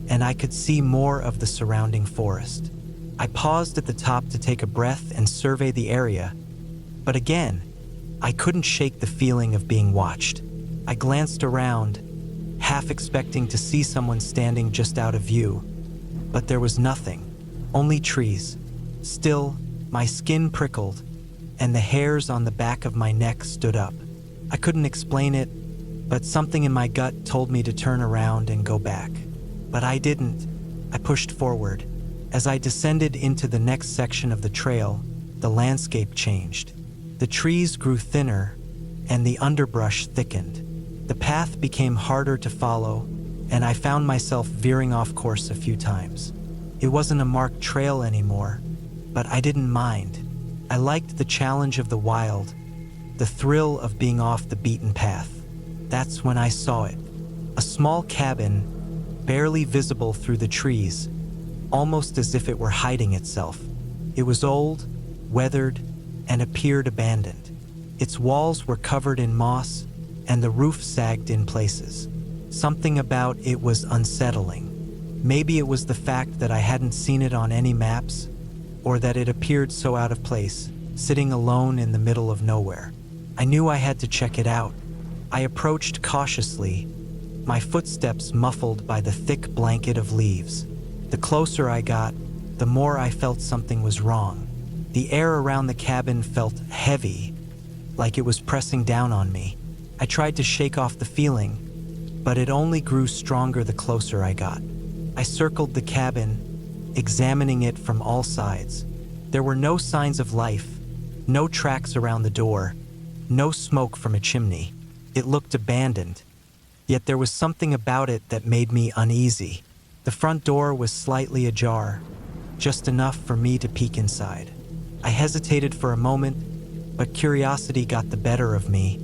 and I could see more of the surrounding forest. I paused at the top to take a breath and survey the area, but again, I couldn't shake the feeling of being watched. I glanced around, half expecting to see someone standing just out of view, but there was nothing, only trees. Still, my skin prickled, and the hairs on the back of my neck stood up. I couldn't explain it, but something in my gut told me to turn around and go back. But I didn't. I pushed forward. As I descended into the next section of the trail, the landscape changed. The trees grew thinner, and the underbrush thickened. The path became harder to follow, and I found myself veering off course a few times. It wasn't a marked trail anymore, but I didn't mind. I liked the challenge of the wild, the thrill of being off the beaten path. That's when I saw it. A small cabin, barely visible through the trees, almost as if it were hiding itself. It was old, weathered, and appeared abandoned. Its walls were covered in moss, and the roof sagged in places. Something about it was unsettling. Maybe it was the fact that I hadn't seen it on any maps, or that it appeared so out of place, sitting alone in the middle of nowhere. I knew I had to check it out. I approached cautiously, my footsteps muffled by the thick blanket of leaves. The closer I got, the more I felt something was wrong. The air around the cabin felt heavy, like it was pressing down on me. I tried to shake off the feeling, but it only grew stronger the closer I got. I circled the cabin, examining it from all sides. There were no signs of life, no tracks around the door, no smoke from a chimney. It looked abandoned, yet there was something about it that made me uneasy. The front door was slightly ajar, just enough for me to peek inside. I hesitated for a moment, but curiosity got the better of me,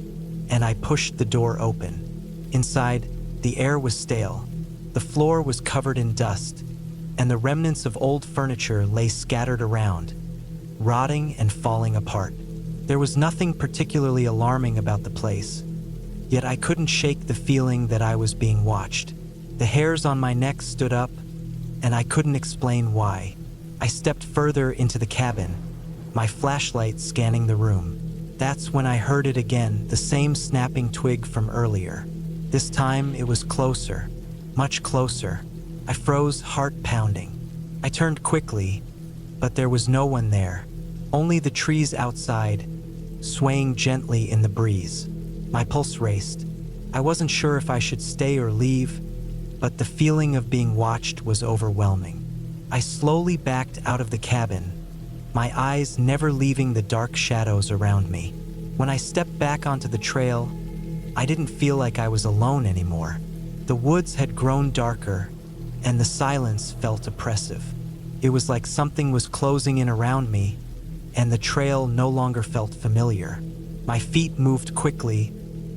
and I pushed the door open. Inside, the air was stale. The floor was covered in dust, and the remnants of old furniture lay scattered around, rotting and falling apart. There was nothing particularly alarming about the place, yet I couldn't shake the feeling that I was being watched. The hairs on my neck stood up, and I couldn't explain why. I stepped further into the cabin, my flashlight scanning the room. That's when I heard it again, the same snapping twig from earlier. This time it was closer, much closer. I froze, heart pounding. I turned quickly, but there was no one there. Only the trees outside, swaying gently in the breeze. My pulse raced. I wasn't sure if I should stay or leave, but the feeling of being watched was overwhelming. I slowly backed out of the cabin, my eyes never leaving the dark shadows around me. When I stepped back onto the trail, I didn't feel like I was alone anymore. The woods had grown darker, and the silence felt oppressive. It was like something was closing in around me, and the trail no longer felt familiar. My feet moved quickly,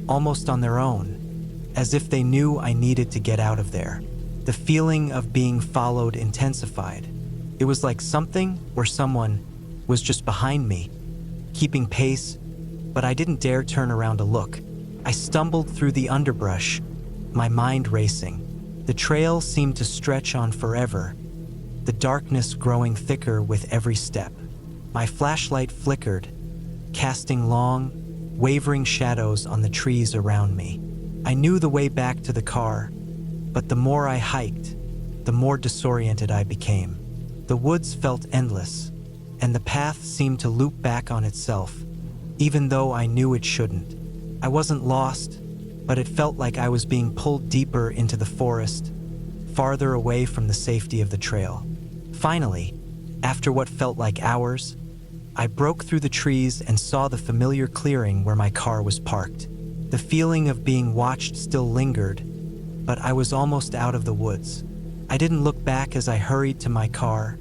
almost on their own, as if they knew I needed to get out of there. The feeling of being followed intensified. It was like something or someone was just behind me, keeping pace, but I didn't dare turn around to look. I stumbled through the underbrush, my mind racing. The trail seemed to stretch on forever, the darkness growing thicker with every step. My flashlight flickered, casting long, wavering shadows on the trees around me. I knew the way back to the car, but the more I hiked, the more disoriented I became. The woods felt endless, and the path seemed to loop back on itself, even though I knew it shouldn't. I wasn't lost, but it felt like I was being pulled deeper into the forest, farther away from the safety of the trail. Finally, after what felt like hours, I broke through the trees and saw the familiar clearing where my car was parked. The feeling of being watched still lingered, but I was almost out of the woods. I didn't look back as I hurried to my car,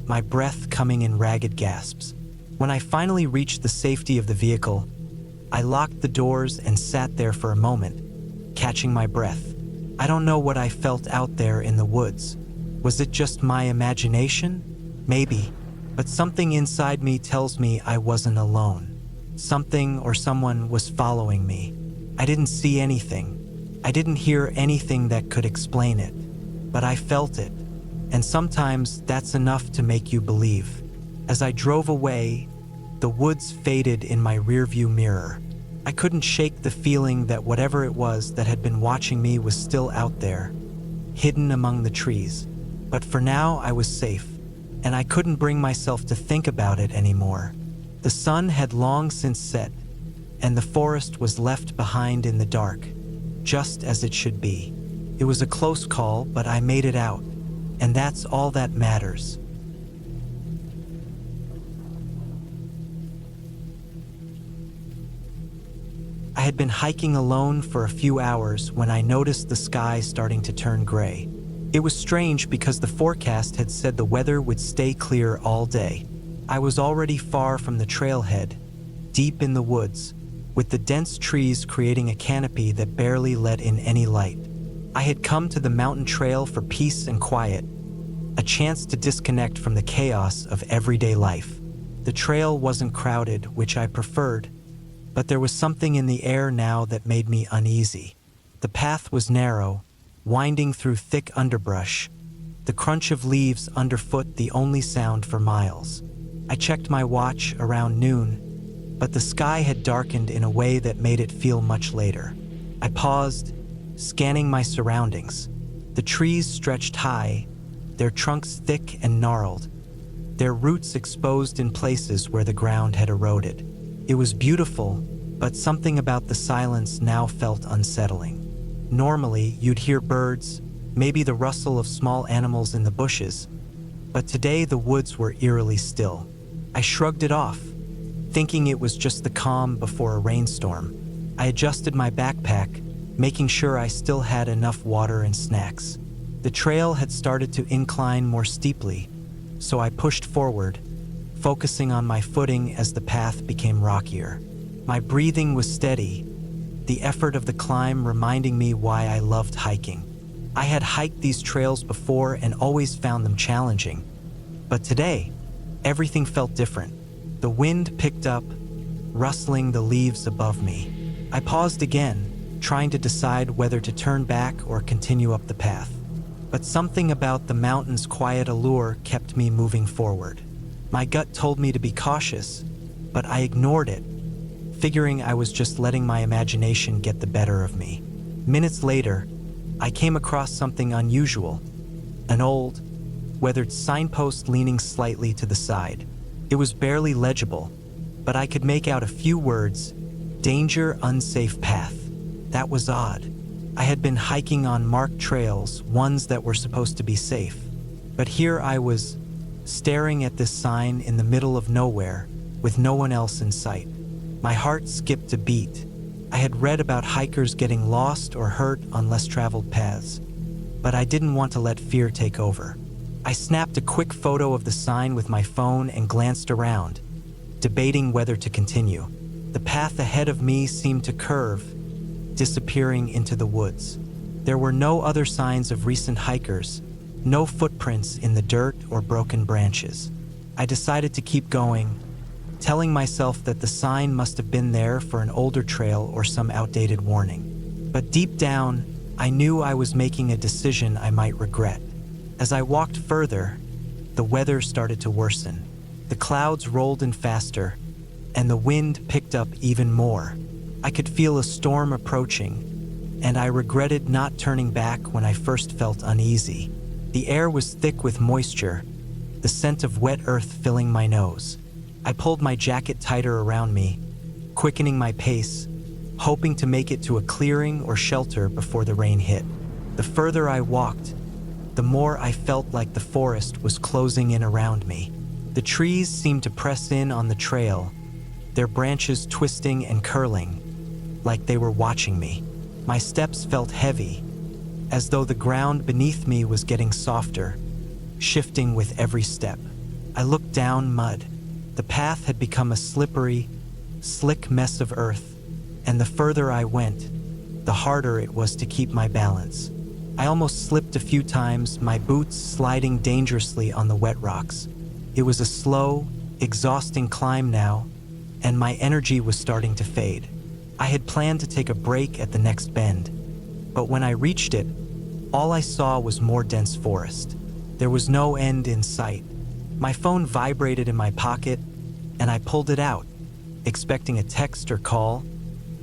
my breath coming in ragged gasps. When I finally reached the safety of the vehicle, I locked the doors and sat there for a moment, catching my breath. I don't know what I felt out there in the woods. Was it just my imagination? Maybe, but something inside me tells me I wasn't alone. Something or someone was following me. I didn't see anything. I didn't hear anything that could explain it, but I felt it, and sometimes that's enough to make you believe. As I drove away, the woods faded in my rearview mirror. I couldn't shake the feeling that whatever it was that had been watching me was still out there, hidden among the trees. But for now, I was safe, and I couldn't bring myself to think about it anymore. The sun had long since set, and the forest was left behind in the dark, just as it should be. It was a close call, but I made it out, and that's all that matters. I had been hiking alone for a few hours when I noticed the sky starting to turn gray. It was strange because the forecast had said the weather would stay clear all day. I was already far from the trailhead, deep in the woods, with the dense trees creating a canopy that barely let in any light. I had come to the mountain trail for peace and quiet, a chance to disconnect from the chaos of everyday life. The trail wasn't crowded, which I preferred, but there was something in the air now that made me uneasy. The path was narrow, winding through thick underbrush, the crunch of leaves underfoot the only sound for miles. I checked my watch around noon, but the sky had darkened in a way that made it feel much later. I paused, scanning my surroundings. The trees stretched high, their trunks thick and gnarled, their roots exposed in places where the ground had eroded. It was beautiful, but something about the silence now felt unsettling. Normally, you'd hear birds, maybe the rustle of small animals in the bushes, but today the woods were eerily still. I shrugged it off, thinking it was just the calm before a rainstorm. I adjusted my backpack, making sure I still had enough water and snacks. The trail had started to incline more steeply, so I pushed forward, focusing on my footing as the path became rockier. My breathing was steady, the effort of the climb reminding me why I loved hiking. I had hiked these trails before and always found them challenging, but today, everything felt different. The wind picked up, rustling the leaves above me. I paused again, trying to decide whether to turn back or continue up the path. But something about the mountain's quiet allure kept me moving forward. My gut told me to be cautious, but I ignored it, figuring I was just letting my imagination get the better of me. Minutes later, I came across something unusual, an old, weathered signpost leaning slightly to the side. It was barely legible, but I could make out a few words: "Danger, unsafe path." That was odd. I had been hiking on marked trails, ones that were supposed to be safe. But here I was, staring at this sign in the middle of nowhere, with no one else in sight. My heart skipped a beat. I had read about hikers getting lost or hurt on less traveled paths, but I didn't want to let fear take over. I snapped a quick photo of the sign with my phone and glanced around, debating whether to continue. The path ahead of me seemed to curve, disappearing into the woods. There were no other signs of recent hikers, no footprints in the dirt or broken branches. I decided to keep going, telling myself that the sign must have been there for an older trail or some outdated warning. But deep down, I knew I was making a decision I might regret. As I walked further, the weather started to worsen. The clouds rolled in faster, and the wind picked up even more. I could feel a storm approaching, and I regretted not turning back when I first felt uneasy. The air was thick with moisture, the scent of wet earth filling my nose. I pulled my jacket tighter around me, quickening my pace, hoping to make it to a clearing or shelter before the rain hit. The further I walked, the more I felt like the forest was closing in around me. The trees seemed to press in on the trail, their branches twisting and curling, like they were watching me. My steps felt heavy, as though the ground beneath me was getting softer, shifting with every step. I looked down mud. The path had become a slippery, slick mess of earth, and the further I went, the harder it was to keep my balance. I almost slipped a few times, my boots sliding dangerously on the wet rocks. It was a slow, exhausting climb now, and my energy was starting to fade. I had planned to take a break at the next bend, but when I reached it, all I saw was more dense forest. There was no end in sight. My phone vibrated in my pocket, and I pulled it out, expecting a text or call,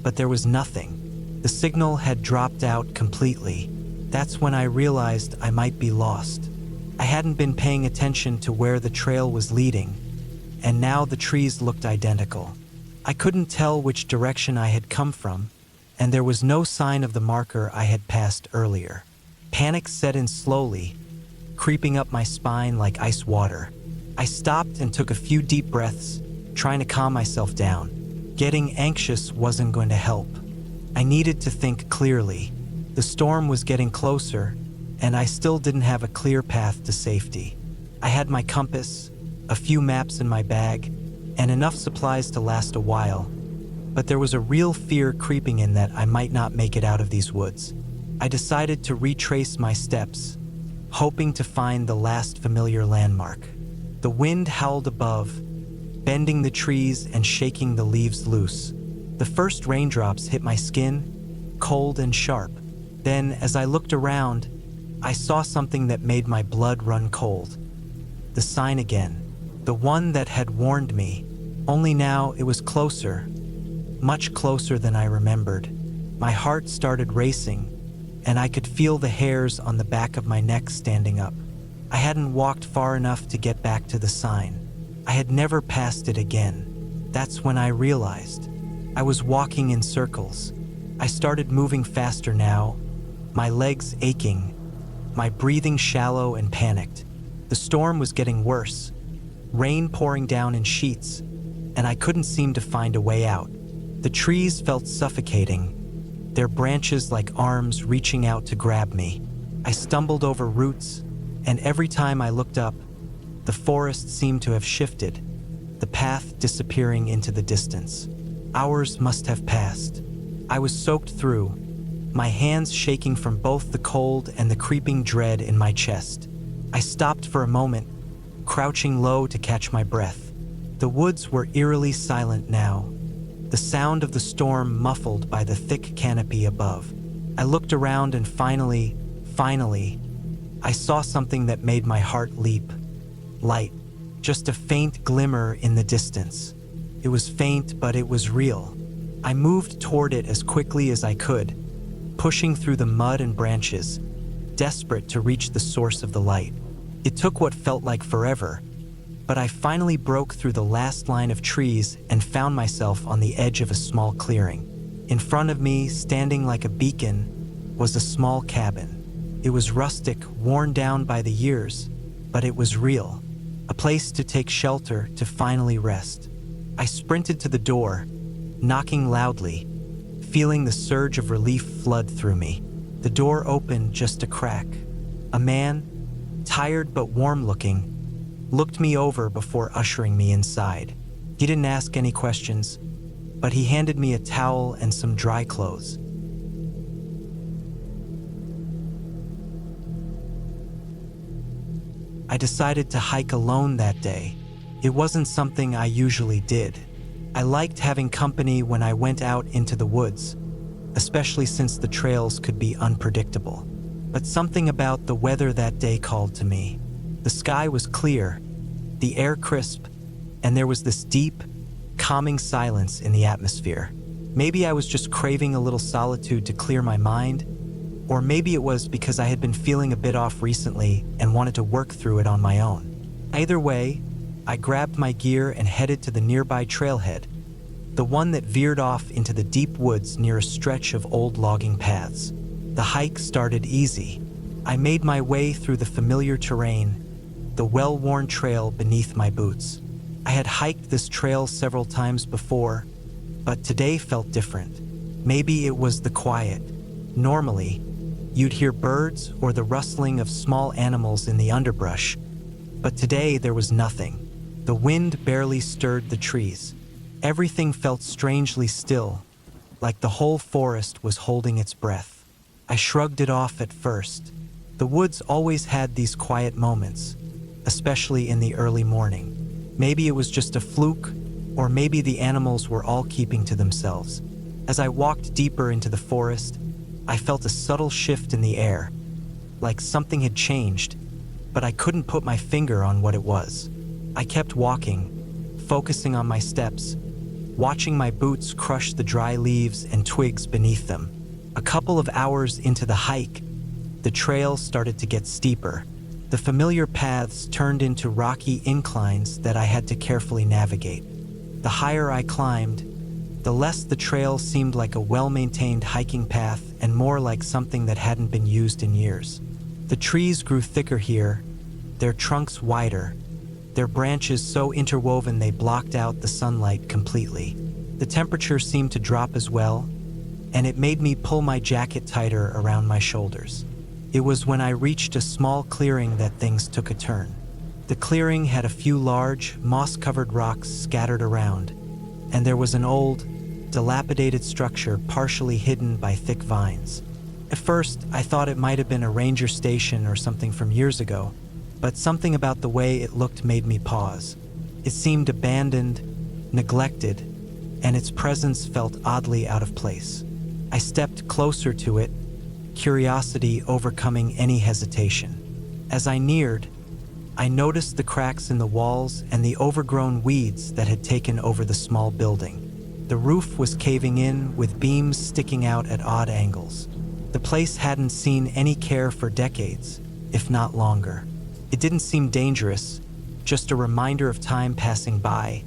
but there was nothing. The signal had dropped out completely. That's when I realized I might be lost. I hadn't been paying attention to where the trail was leading, and now the trees looked identical. I couldn't tell which direction I had come from, and there was no sign of the marker I had passed earlier. Panic set in slowly, creeping up my spine like ice water. I stopped and took a few deep breaths, trying to calm myself down. Getting anxious wasn't going to help. I needed to think clearly. The storm was getting closer, and I still didn't have a clear path to safety. I had my compass, a few maps in my bag, and enough supplies to last a while, but there was a real fear creeping in that I might not make it out of these woods. I decided to retrace my steps, hoping to find the last familiar landmark. The wind howled above, bending the trees and shaking the leaves loose. The first raindrops hit my skin, cold and sharp. Then, as I looked around, I saw something that made my blood run cold. The sign again, the one that had warned me, only now it was closer, much closer than I remembered. My heart started racing, and I could feel the hairs on the back of my neck standing up. I hadn't walked far enough to get back to the sign. I had never passed it again. That's when I realized I was walking in circles. I started moving faster now, my legs aching, my breathing shallow and panicked. The storm was getting worse, rain pouring down in sheets, and I couldn't seem to find a way out. The trees felt suffocating, their branches like arms reaching out to grab me. I stumbled over roots, and every time I looked up, the forest seemed to have shifted, the path disappearing into the distance. Hours must have passed. I was soaked through, my hands shaking from both the cold and the creeping dread in my chest. I stopped for a moment, crouching low to catch my breath. The woods were eerily silent now, the sound of the storm muffled by the thick canopy above. I looked around and finally, I saw something that made my heart leap. Light, just a faint glimmer in the distance. It was faint, but it was real. I moved toward it as quickly as I could, pushing through the mud and branches, desperate to reach the source of the light. It took what felt like forever, but I finally broke through the last line of trees and found myself on the edge of a small clearing. In front of me, standing like a beacon, was a small cabin. It was rustic, worn down by the years, but it was real. A place to take shelter, to finally rest. I sprinted to the door, knocking loudly, feeling the surge of relief flood through me. The door opened just a crack. A man, tired but warm-looking, looked me over before ushering me inside. He didn't ask any questions, but he handed me a towel and some dry clothes. I decided to hike alone that day. It wasn't something I usually did. I liked having company when I went out into the woods, especially since the trails could be unpredictable. But something about the weather that day called to me. The sky was clear, the air crisp, and there was this deep, calming silence in the atmosphere. Maybe I was just craving a little solitude to clear my mind, or maybe it was because I had been feeling a bit off recently and wanted to work through it on my own. Either way, I grabbed my gear and headed to the nearby trailhead, the one that veered off into the deep woods near a stretch of old logging paths. The hike started easy. I made my way through the familiar terrain, the well-worn trail beneath my boots. I had hiked this trail several times before, but today felt different. Maybe it was the quiet. Normally, you'd hear birds or the rustling of small animals in the underbrush, but today there was nothing. The wind barely stirred the trees. Everything felt strangely still, like the whole forest was holding its breath. I shrugged it off at first. The woods always had these quiet moments, especially in the early morning. Maybe it was just a fluke, or maybe the animals were all keeping to themselves. As I walked deeper into the forest, I felt a subtle shift in the air, like something had changed, but I couldn't put my finger on what it was. I kept walking, focusing on my steps, watching my boots crush the dry leaves and twigs beneath them. A couple of hours into the hike, the trail started to get steeper. The familiar paths turned into rocky inclines that I had to carefully navigate. The higher I climbed, the less the trail seemed like a well-maintained hiking path and more like something that hadn't been used in years. The trees grew thicker here, their trunks wider, their branches so interwoven they blocked out the sunlight completely. The temperature seemed to drop as well, and it made me pull my jacket tighter around my shoulders. It was when I reached a small clearing that things took a turn. The clearing had a few large, moss-covered rocks scattered around, and there was an old, dilapidated structure partially hidden by thick vines. At first, I thought it might have been a ranger station or something from years ago, but something about the way it looked made me pause. It seemed abandoned, neglected, and its presence felt oddly out of place. I stepped closer to it, curiosity overcoming any hesitation. As I neared, I noticed the cracks in the walls and the overgrown weeds that had taken over the small building. The roof was caving in, with beams sticking out at odd angles. The place hadn't seen any care for decades, if not longer. It didn't seem dangerous, just a reminder of time passing by,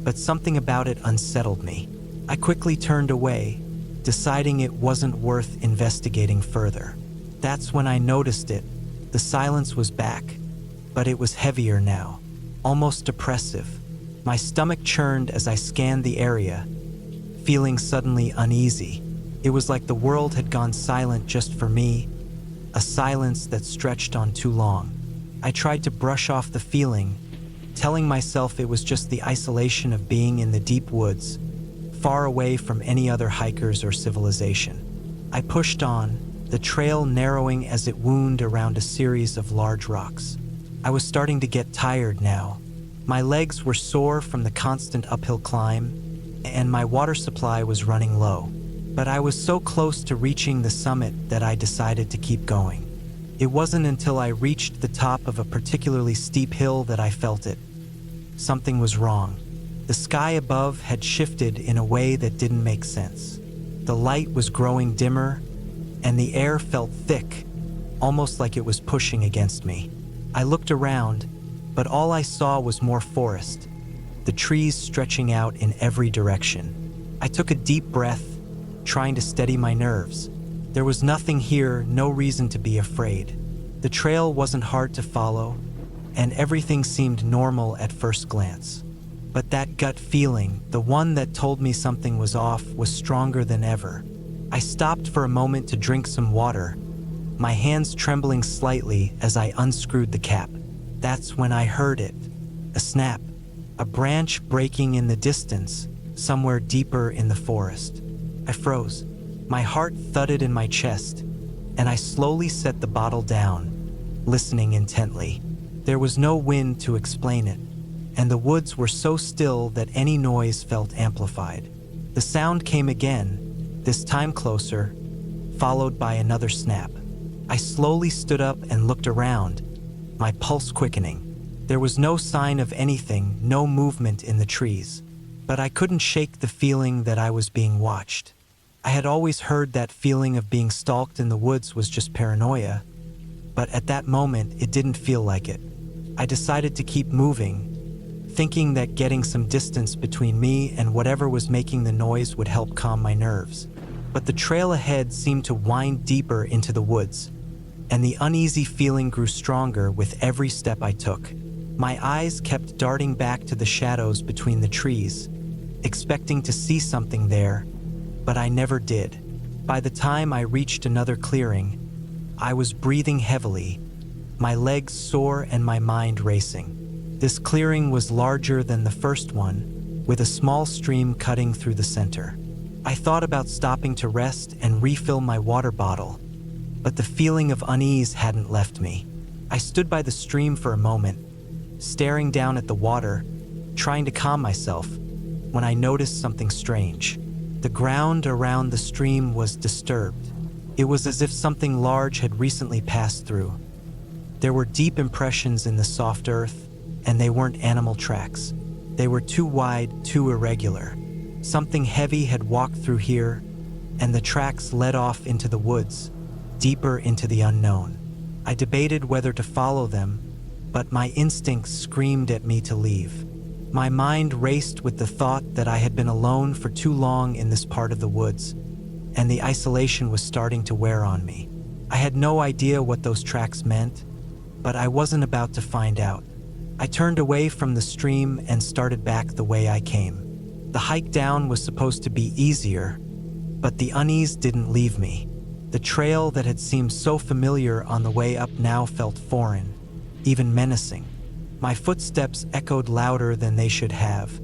but something about it unsettled me. I quickly turned away, deciding it wasn't worth investigating further. That's when I noticed it. The silence was back, but it was heavier now, almost oppressive. My stomach churned as I scanned the area, feeling suddenly uneasy. It was like the world had gone silent just for me, a silence that stretched on too long. I tried to brush off the feeling, telling myself it was just the isolation of being in the deep woods, far away from any other hikers or civilization. I pushed on, the trail narrowing as it wound around a series of large rocks. I was starting to get tired now. My legs were sore from the constant uphill climb, and my water supply was running low. But I was so close to reaching the summit that I decided to keep going. It wasn't until I reached the top of a particularly steep hill that I felt it. Something was wrong. The sky above had shifted in a way that didn't make sense. The light was growing dimmer, and the air felt thick, almost like it was pushing against me. I looked around, but all I saw was more forest, the trees stretching out in every direction. I took a deep breath, trying to steady my nerves. There was nothing here, no reason to be afraid. The trail wasn't hard to follow, and everything seemed normal at first glance. But that gut feeling, the one that told me something was off, was stronger than ever. I stopped for a moment to drink some water, my hands trembling slightly as I unscrewed the cap. That's when I heard it. A snap. A branch breaking in the distance, somewhere deeper in the forest. I froze. My heart thudded in my chest, and I slowly set the bottle down, listening intently. There was no wind to explain it, and the woods were so still that any noise felt amplified. The sound came again, this time closer, followed by another snap. I slowly stood up and looked around, my pulse quickening. There was no sign of anything, no movement in the trees, but I couldn't shake the feeling that I was being watched. I had always heard that feeling of being stalked in the woods was just paranoia, but at that moment it didn't feel like it. I decided to keep moving, thinking that getting some distance between me and whatever was making the noise would help calm my nerves. But the trail ahead seemed to wind deeper into the woods, and the uneasy feeling grew stronger with every step I took. My eyes kept darting back to the shadows between the trees, expecting to see something there, but I never did. By the time I reached another clearing, I was breathing heavily, my legs sore and my mind racing. This clearing was larger than the first one, with a small stream cutting through the center. I thought about stopping to rest and refill my water bottle, but the feeling of unease hadn't left me. I stood by the stream for a moment, staring down at the water, trying to calm myself, when I noticed something strange. The ground around the stream was disturbed. It was as if something large had recently passed through. There were deep impressions in the soft earth, and they weren't animal tracks. They were too wide, too irregular. Something heavy had walked through here, and the tracks led off into the woods, deeper into the unknown. I debated whether to follow them, but my instincts screamed at me to leave. My mind raced with the thought that I had been alone for too long in this part of the woods, and the isolation was starting to wear on me. I had no idea what those tracks meant, but I wasn't about to find out. I turned away from the stream and started back the way I came. The hike down was supposed to be easier, but the unease didn't leave me. The trail that had seemed so familiar on the way up now felt foreign, even menacing. My footsteps echoed louder than they should have,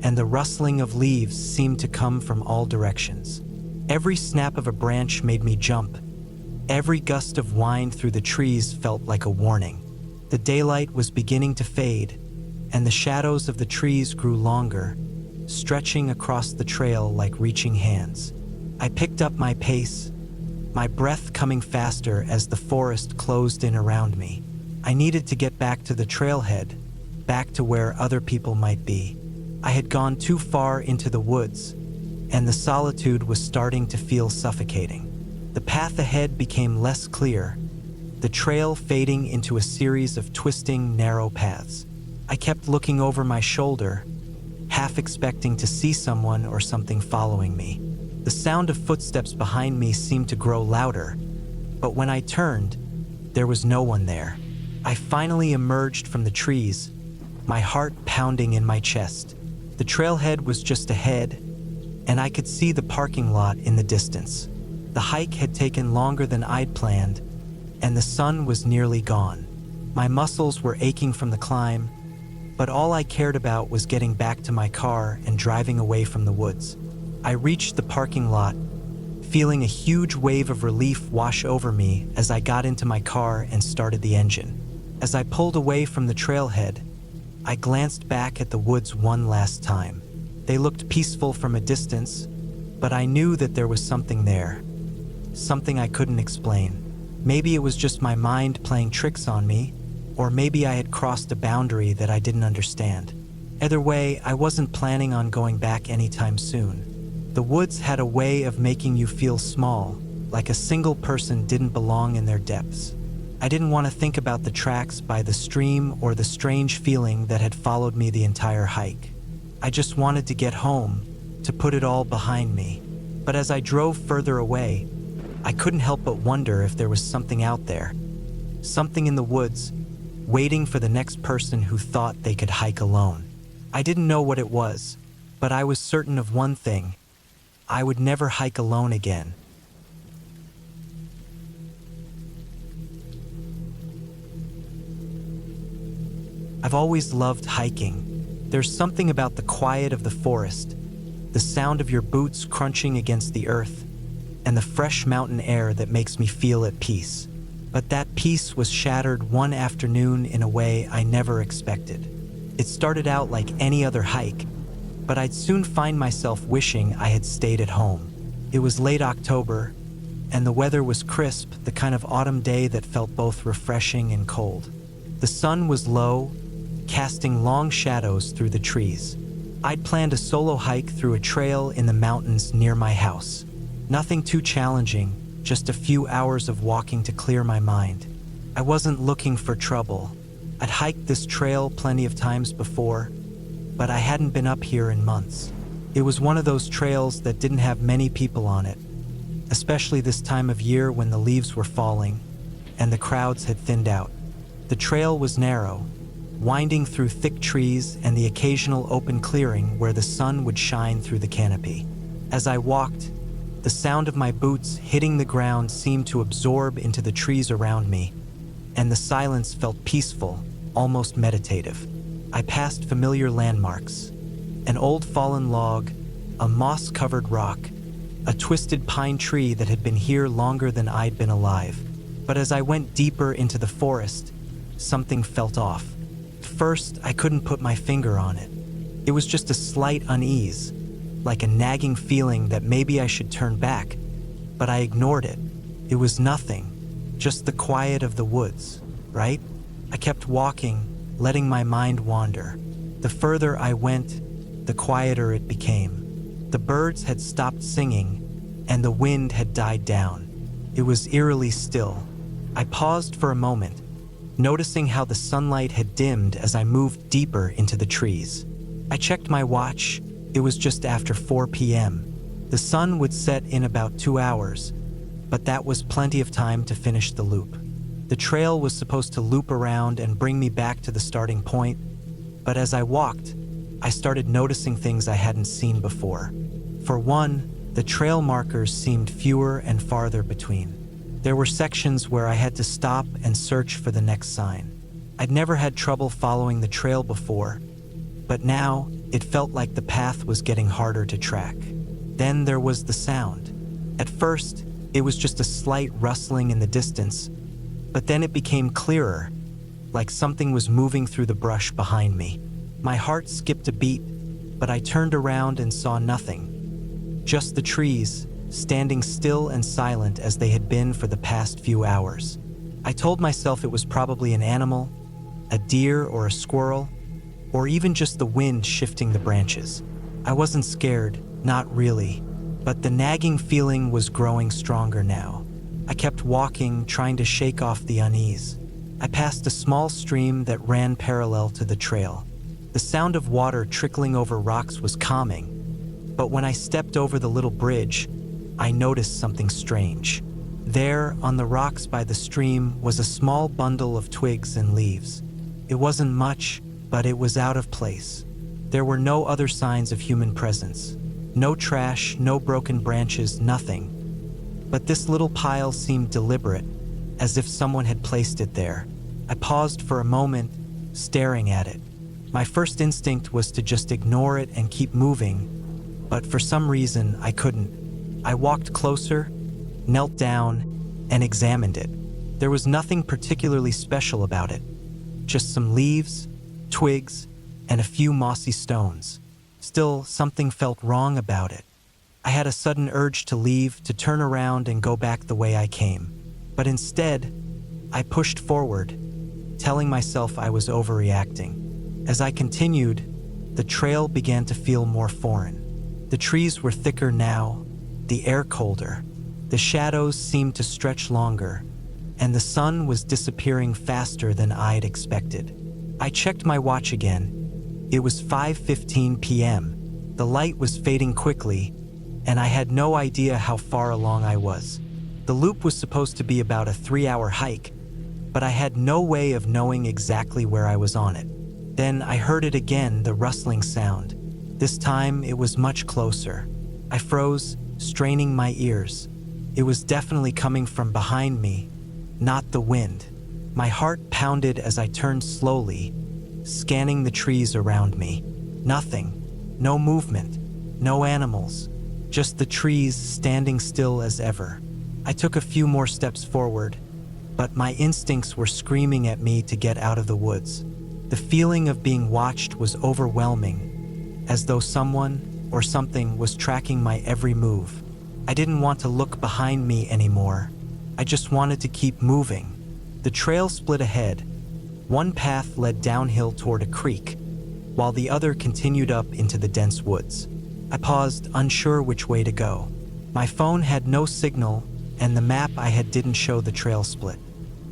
and the rustling of leaves seemed to come from all directions. Every snap of a branch made me jump. Every gust of wind through the trees felt like a warning. The daylight was beginning to fade, and the shadows of the trees grew longer, stretching across the trail like reaching hands. I picked up my pace, my breath coming faster as the forest closed in around me. I needed to get back to the trailhead, back to where other people might be. I had gone too far into the woods, and the solitude was starting to feel suffocating. The path ahead became less clear, the trail fading into a series of twisting, narrow paths. I kept looking over my shoulder, half expecting to see someone or something following me. The sound of footsteps behind me seemed to grow louder, but when I turned, there was no one there. I finally emerged from the trees, my heart pounding in my chest. The trailhead was just ahead, and I could see the parking lot in the distance. The hike had taken longer than I'd planned, and the sun was nearly gone. My muscles were aching from the climb, but all I cared about was getting back to my car and driving away from the woods. I reached the parking lot, feeling a huge wave of relief wash over me as I got into my car and started the engine. As I pulled away from the trailhead, I glanced back at the woods one last time. They looked peaceful from a distance, but I knew that there was something there, something I couldn't explain. Maybe it was just my mind playing tricks on me, or maybe I had crossed a boundary that I didn't understand. Either way, I wasn't planning on going back anytime soon. The woods had a way of making you feel small, like a single person didn't belong in their depths. I didn't want to think about the tracks by the stream or the strange feeling that had followed me the entire hike. I just wanted to get home, to put it all behind me. But as I drove further away, I couldn't help but wonder if there was something out there, something in the woods, waiting for the next person who thought they could hike alone. I didn't know what it was, but I was certain of one thing: I would never hike alone again. I've always loved hiking. There's something about the quiet of the forest, the sound of your boots crunching against the earth, and the fresh mountain air that makes me feel at peace. But that peace was shattered one afternoon in a way I never expected. It started out like any other hike, but I'd soon find myself wishing I had stayed at home. It was late October, and the weather was crisp, the kind of autumn day that felt both refreshing and cold. The sun was low, casting long shadows through the trees. I'd planned a solo hike through a trail in the mountains near my house. Nothing too challenging, just a few hours of walking to clear my mind. I wasn't looking for trouble. I'd hiked this trail plenty of times before, but I hadn't been up here in months. It was one of those trails that didn't have many people on it, especially this time of year when the leaves were falling and the crowds had thinned out. The trail was narrow, winding through thick trees and the occasional open clearing where the sun would shine through the canopy. As I walked, the sound of my boots hitting the ground seemed to absorb into the trees around me, and the silence felt peaceful, almost meditative. I passed familiar landmarks: an old fallen log, a moss-covered rock, a twisted pine tree that had been here longer than I'd been alive. But as I went deeper into the forest, something felt off. First, I couldn't put my finger on it. It was just a slight unease, like a nagging feeling that maybe I should turn back, but I ignored it. It was nothing, just the quiet of the woods, right? I kept walking, letting my mind wander. The further I went, the quieter it became. The birds had stopped singing, and the wind had died down. It was eerily still. I paused for a moment, noticing how the sunlight had dimmed as I moved deeper into the trees. I checked my watch. It was just after 4 p.m. The sun would set in about 2 hours, but that was plenty of time to finish the loop. The trail was supposed to loop around and bring me back to the starting point, but as I walked, I started noticing things I hadn't seen before. For one, the trail markers seemed fewer and farther between. There were sections where I had to stop and search for the next sign. I'd never had trouble following the trail before, but now it felt like the path was getting harder to track. Then there was the sound. At first, it was just a slight rustling in the distance, but then it became clearer, like something was moving through the brush behind me. My heart skipped a beat, but I turned around and saw nothing. Just the trees, standing still and silent as they had been for the past few hours. I told myself it was probably an animal, a deer or a squirrel, or even just the wind shifting the branches. I wasn't scared, not really, but the nagging feeling was growing stronger now. I kept walking, trying to shake off the unease. I passed a small stream that ran parallel to the trail. The sound of water trickling over rocks was calming, but when I stepped over the little bridge, I noticed something strange. There, on the rocks by the stream, was a small bundle of twigs and leaves. It wasn't much, but it was out of place. There were no other signs of human presence. No trash, no broken branches, nothing. But this little pile seemed deliberate, as if someone had placed it there. I paused for a moment, staring at it. My first instinct was to just ignore it and keep moving, but for some reason I couldn't. I walked closer, knelt down, and examined it. There was nothing particularly special about it, just some leaves, twigs, and a few mossy stones. Still, something felt wrong about it. I had a sudden urge to leave, to turn around and go back the way I came. But instead, I pushed forward, telling myself I was overreacting. As I continued, the trail began to feel more foreign. The trees were thicker now, the air colder. The shadows seemed to stretch longer, and the sun was disappearing faster than I'd expected. I checked my watch again. It was 5:15 p.m. The light was fading quickly, and I had no idea how far along I was. The loop was supposed to be about a 3-hour hike, but I had no way of knowing exactly where I was on it. Then I heard it again, the rustling sound. This time it was much closer. I froze, straining my ears. It was definitely coming from behind me, not the wind. My heart pounded as I turned slowly, scanning the trees around me. Nothing. No movement. No animals. Just the trees standing still as ever. I took a few more steps forward, but my instincts were screaming at me to get out of the woods. The feeling of being watched was overwhelming, as though someone or something was tracking my every move. I didn't want to look behind me anymore. I just wanted to keep moving. The trail split ahead. One path led downhill toward a creek, while the other continued up into the dense woods. I paused, unsure which way to go. My phone had no signal, and the map I had didn't show the trail split.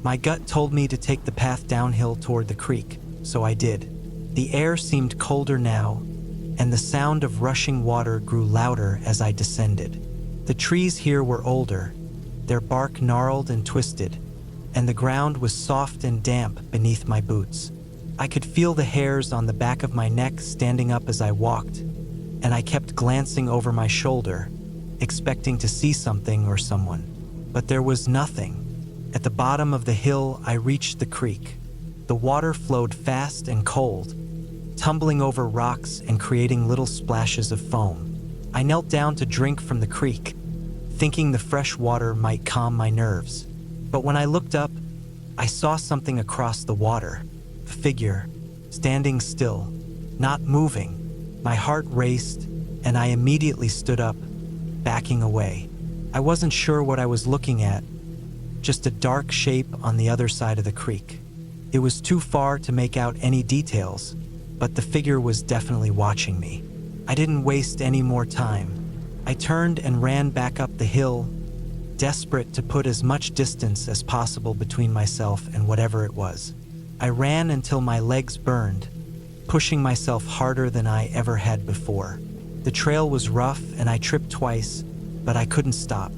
My gut told me to take the path downhill toward the creek, so I did. The air seemed colder now, and the sound of rushing water grew louder as I descended. The trees here were older, their bark gnarled and twisted, and the ground was soft and damp beneath my boots. I could feel the hairs on the back of my neck standing up as I walked, and I kept glancing over my shoulder, expecting to see something or someone. But there was nothing. At the bottom of the hill, I reached the creek. The water flowed fast and cold, tumbling over rocks and creating little splashes of foam. I knelt down to drink from the creek, thinking the fresh water might calm my nerves. But when I looked up, I saw something across the water. A figure, standing still, not moving. My heart raced, and I immediately stood up, backing away. I wasn't sure what I was looking at, just a dark shape on the other side of the creek. It was too far to make out any details, but the figure was definitely watching me. I didn't waste any more time. I turned and ran back up the hill, desperate to put as much distance as possible between myself and whatever it was. I ran until my legs burned, pushing myself harder than I ever had before. The trail was rough and I tripped twice, but I couldn't stop.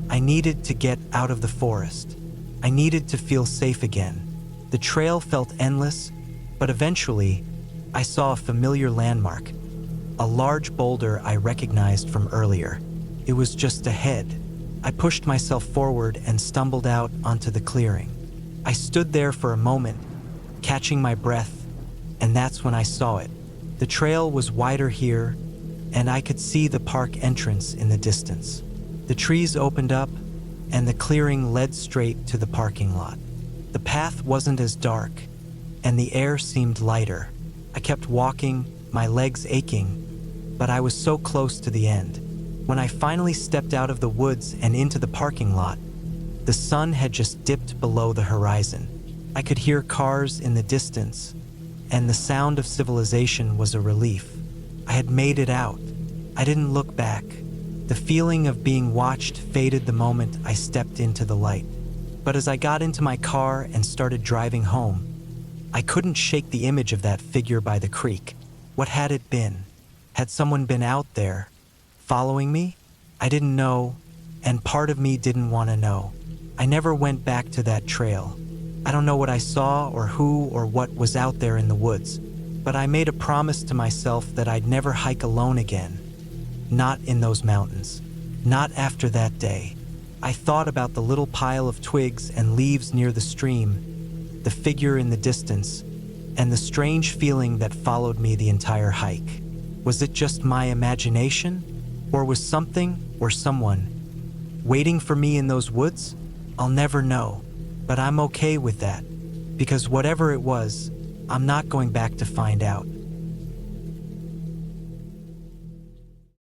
I needed to get out of the forest. I needed to feel safe again. The trail felt endless, but eventually, I saw a familiar landmark, a large boulder I recognized from earlier. It was just ahead. I pushed myself forward and stumbled out onto the clearing. I stood there for a moment, catching my breath, and that's when I saw it. The trail was wider here, and I could see the park entrance in the distance. The trees opened up, and the clearing led straight to the parking lot. The path wasn't as dark, and the air seemed lighter. I kept walking, my legs aching, but I was so close to the end. When I finally stepped out of the woods and into the parking lot, the sun had just dipped below the horizon. I could hear cars in the distance, and the sound of civilization was a relief. I had made it out. I didn't look back. The feeling of being watched faded the moment I stepped into the light. But as I got into my car and started driving home, I couldn't shake the image of that figure by the creek. What had it been? Had someone been out there, following me? I didn't know, and part of me didn't want to know. I never went back to that trail. I don't know what I saw or who or what was out there in the woods, but I made a promise to myself that I'd never hike alone again. Not in those mountains. Not after that day. I thought about the little pile of twigs and leaves near the stream, the figure in the distance, and the strange feeling that followed me the entire hike. Was it just my imagination? Or was something or someone waiting for me in those woods? I'll never know, but I'm okay with that, because whatever it was, I'm not going back to find out.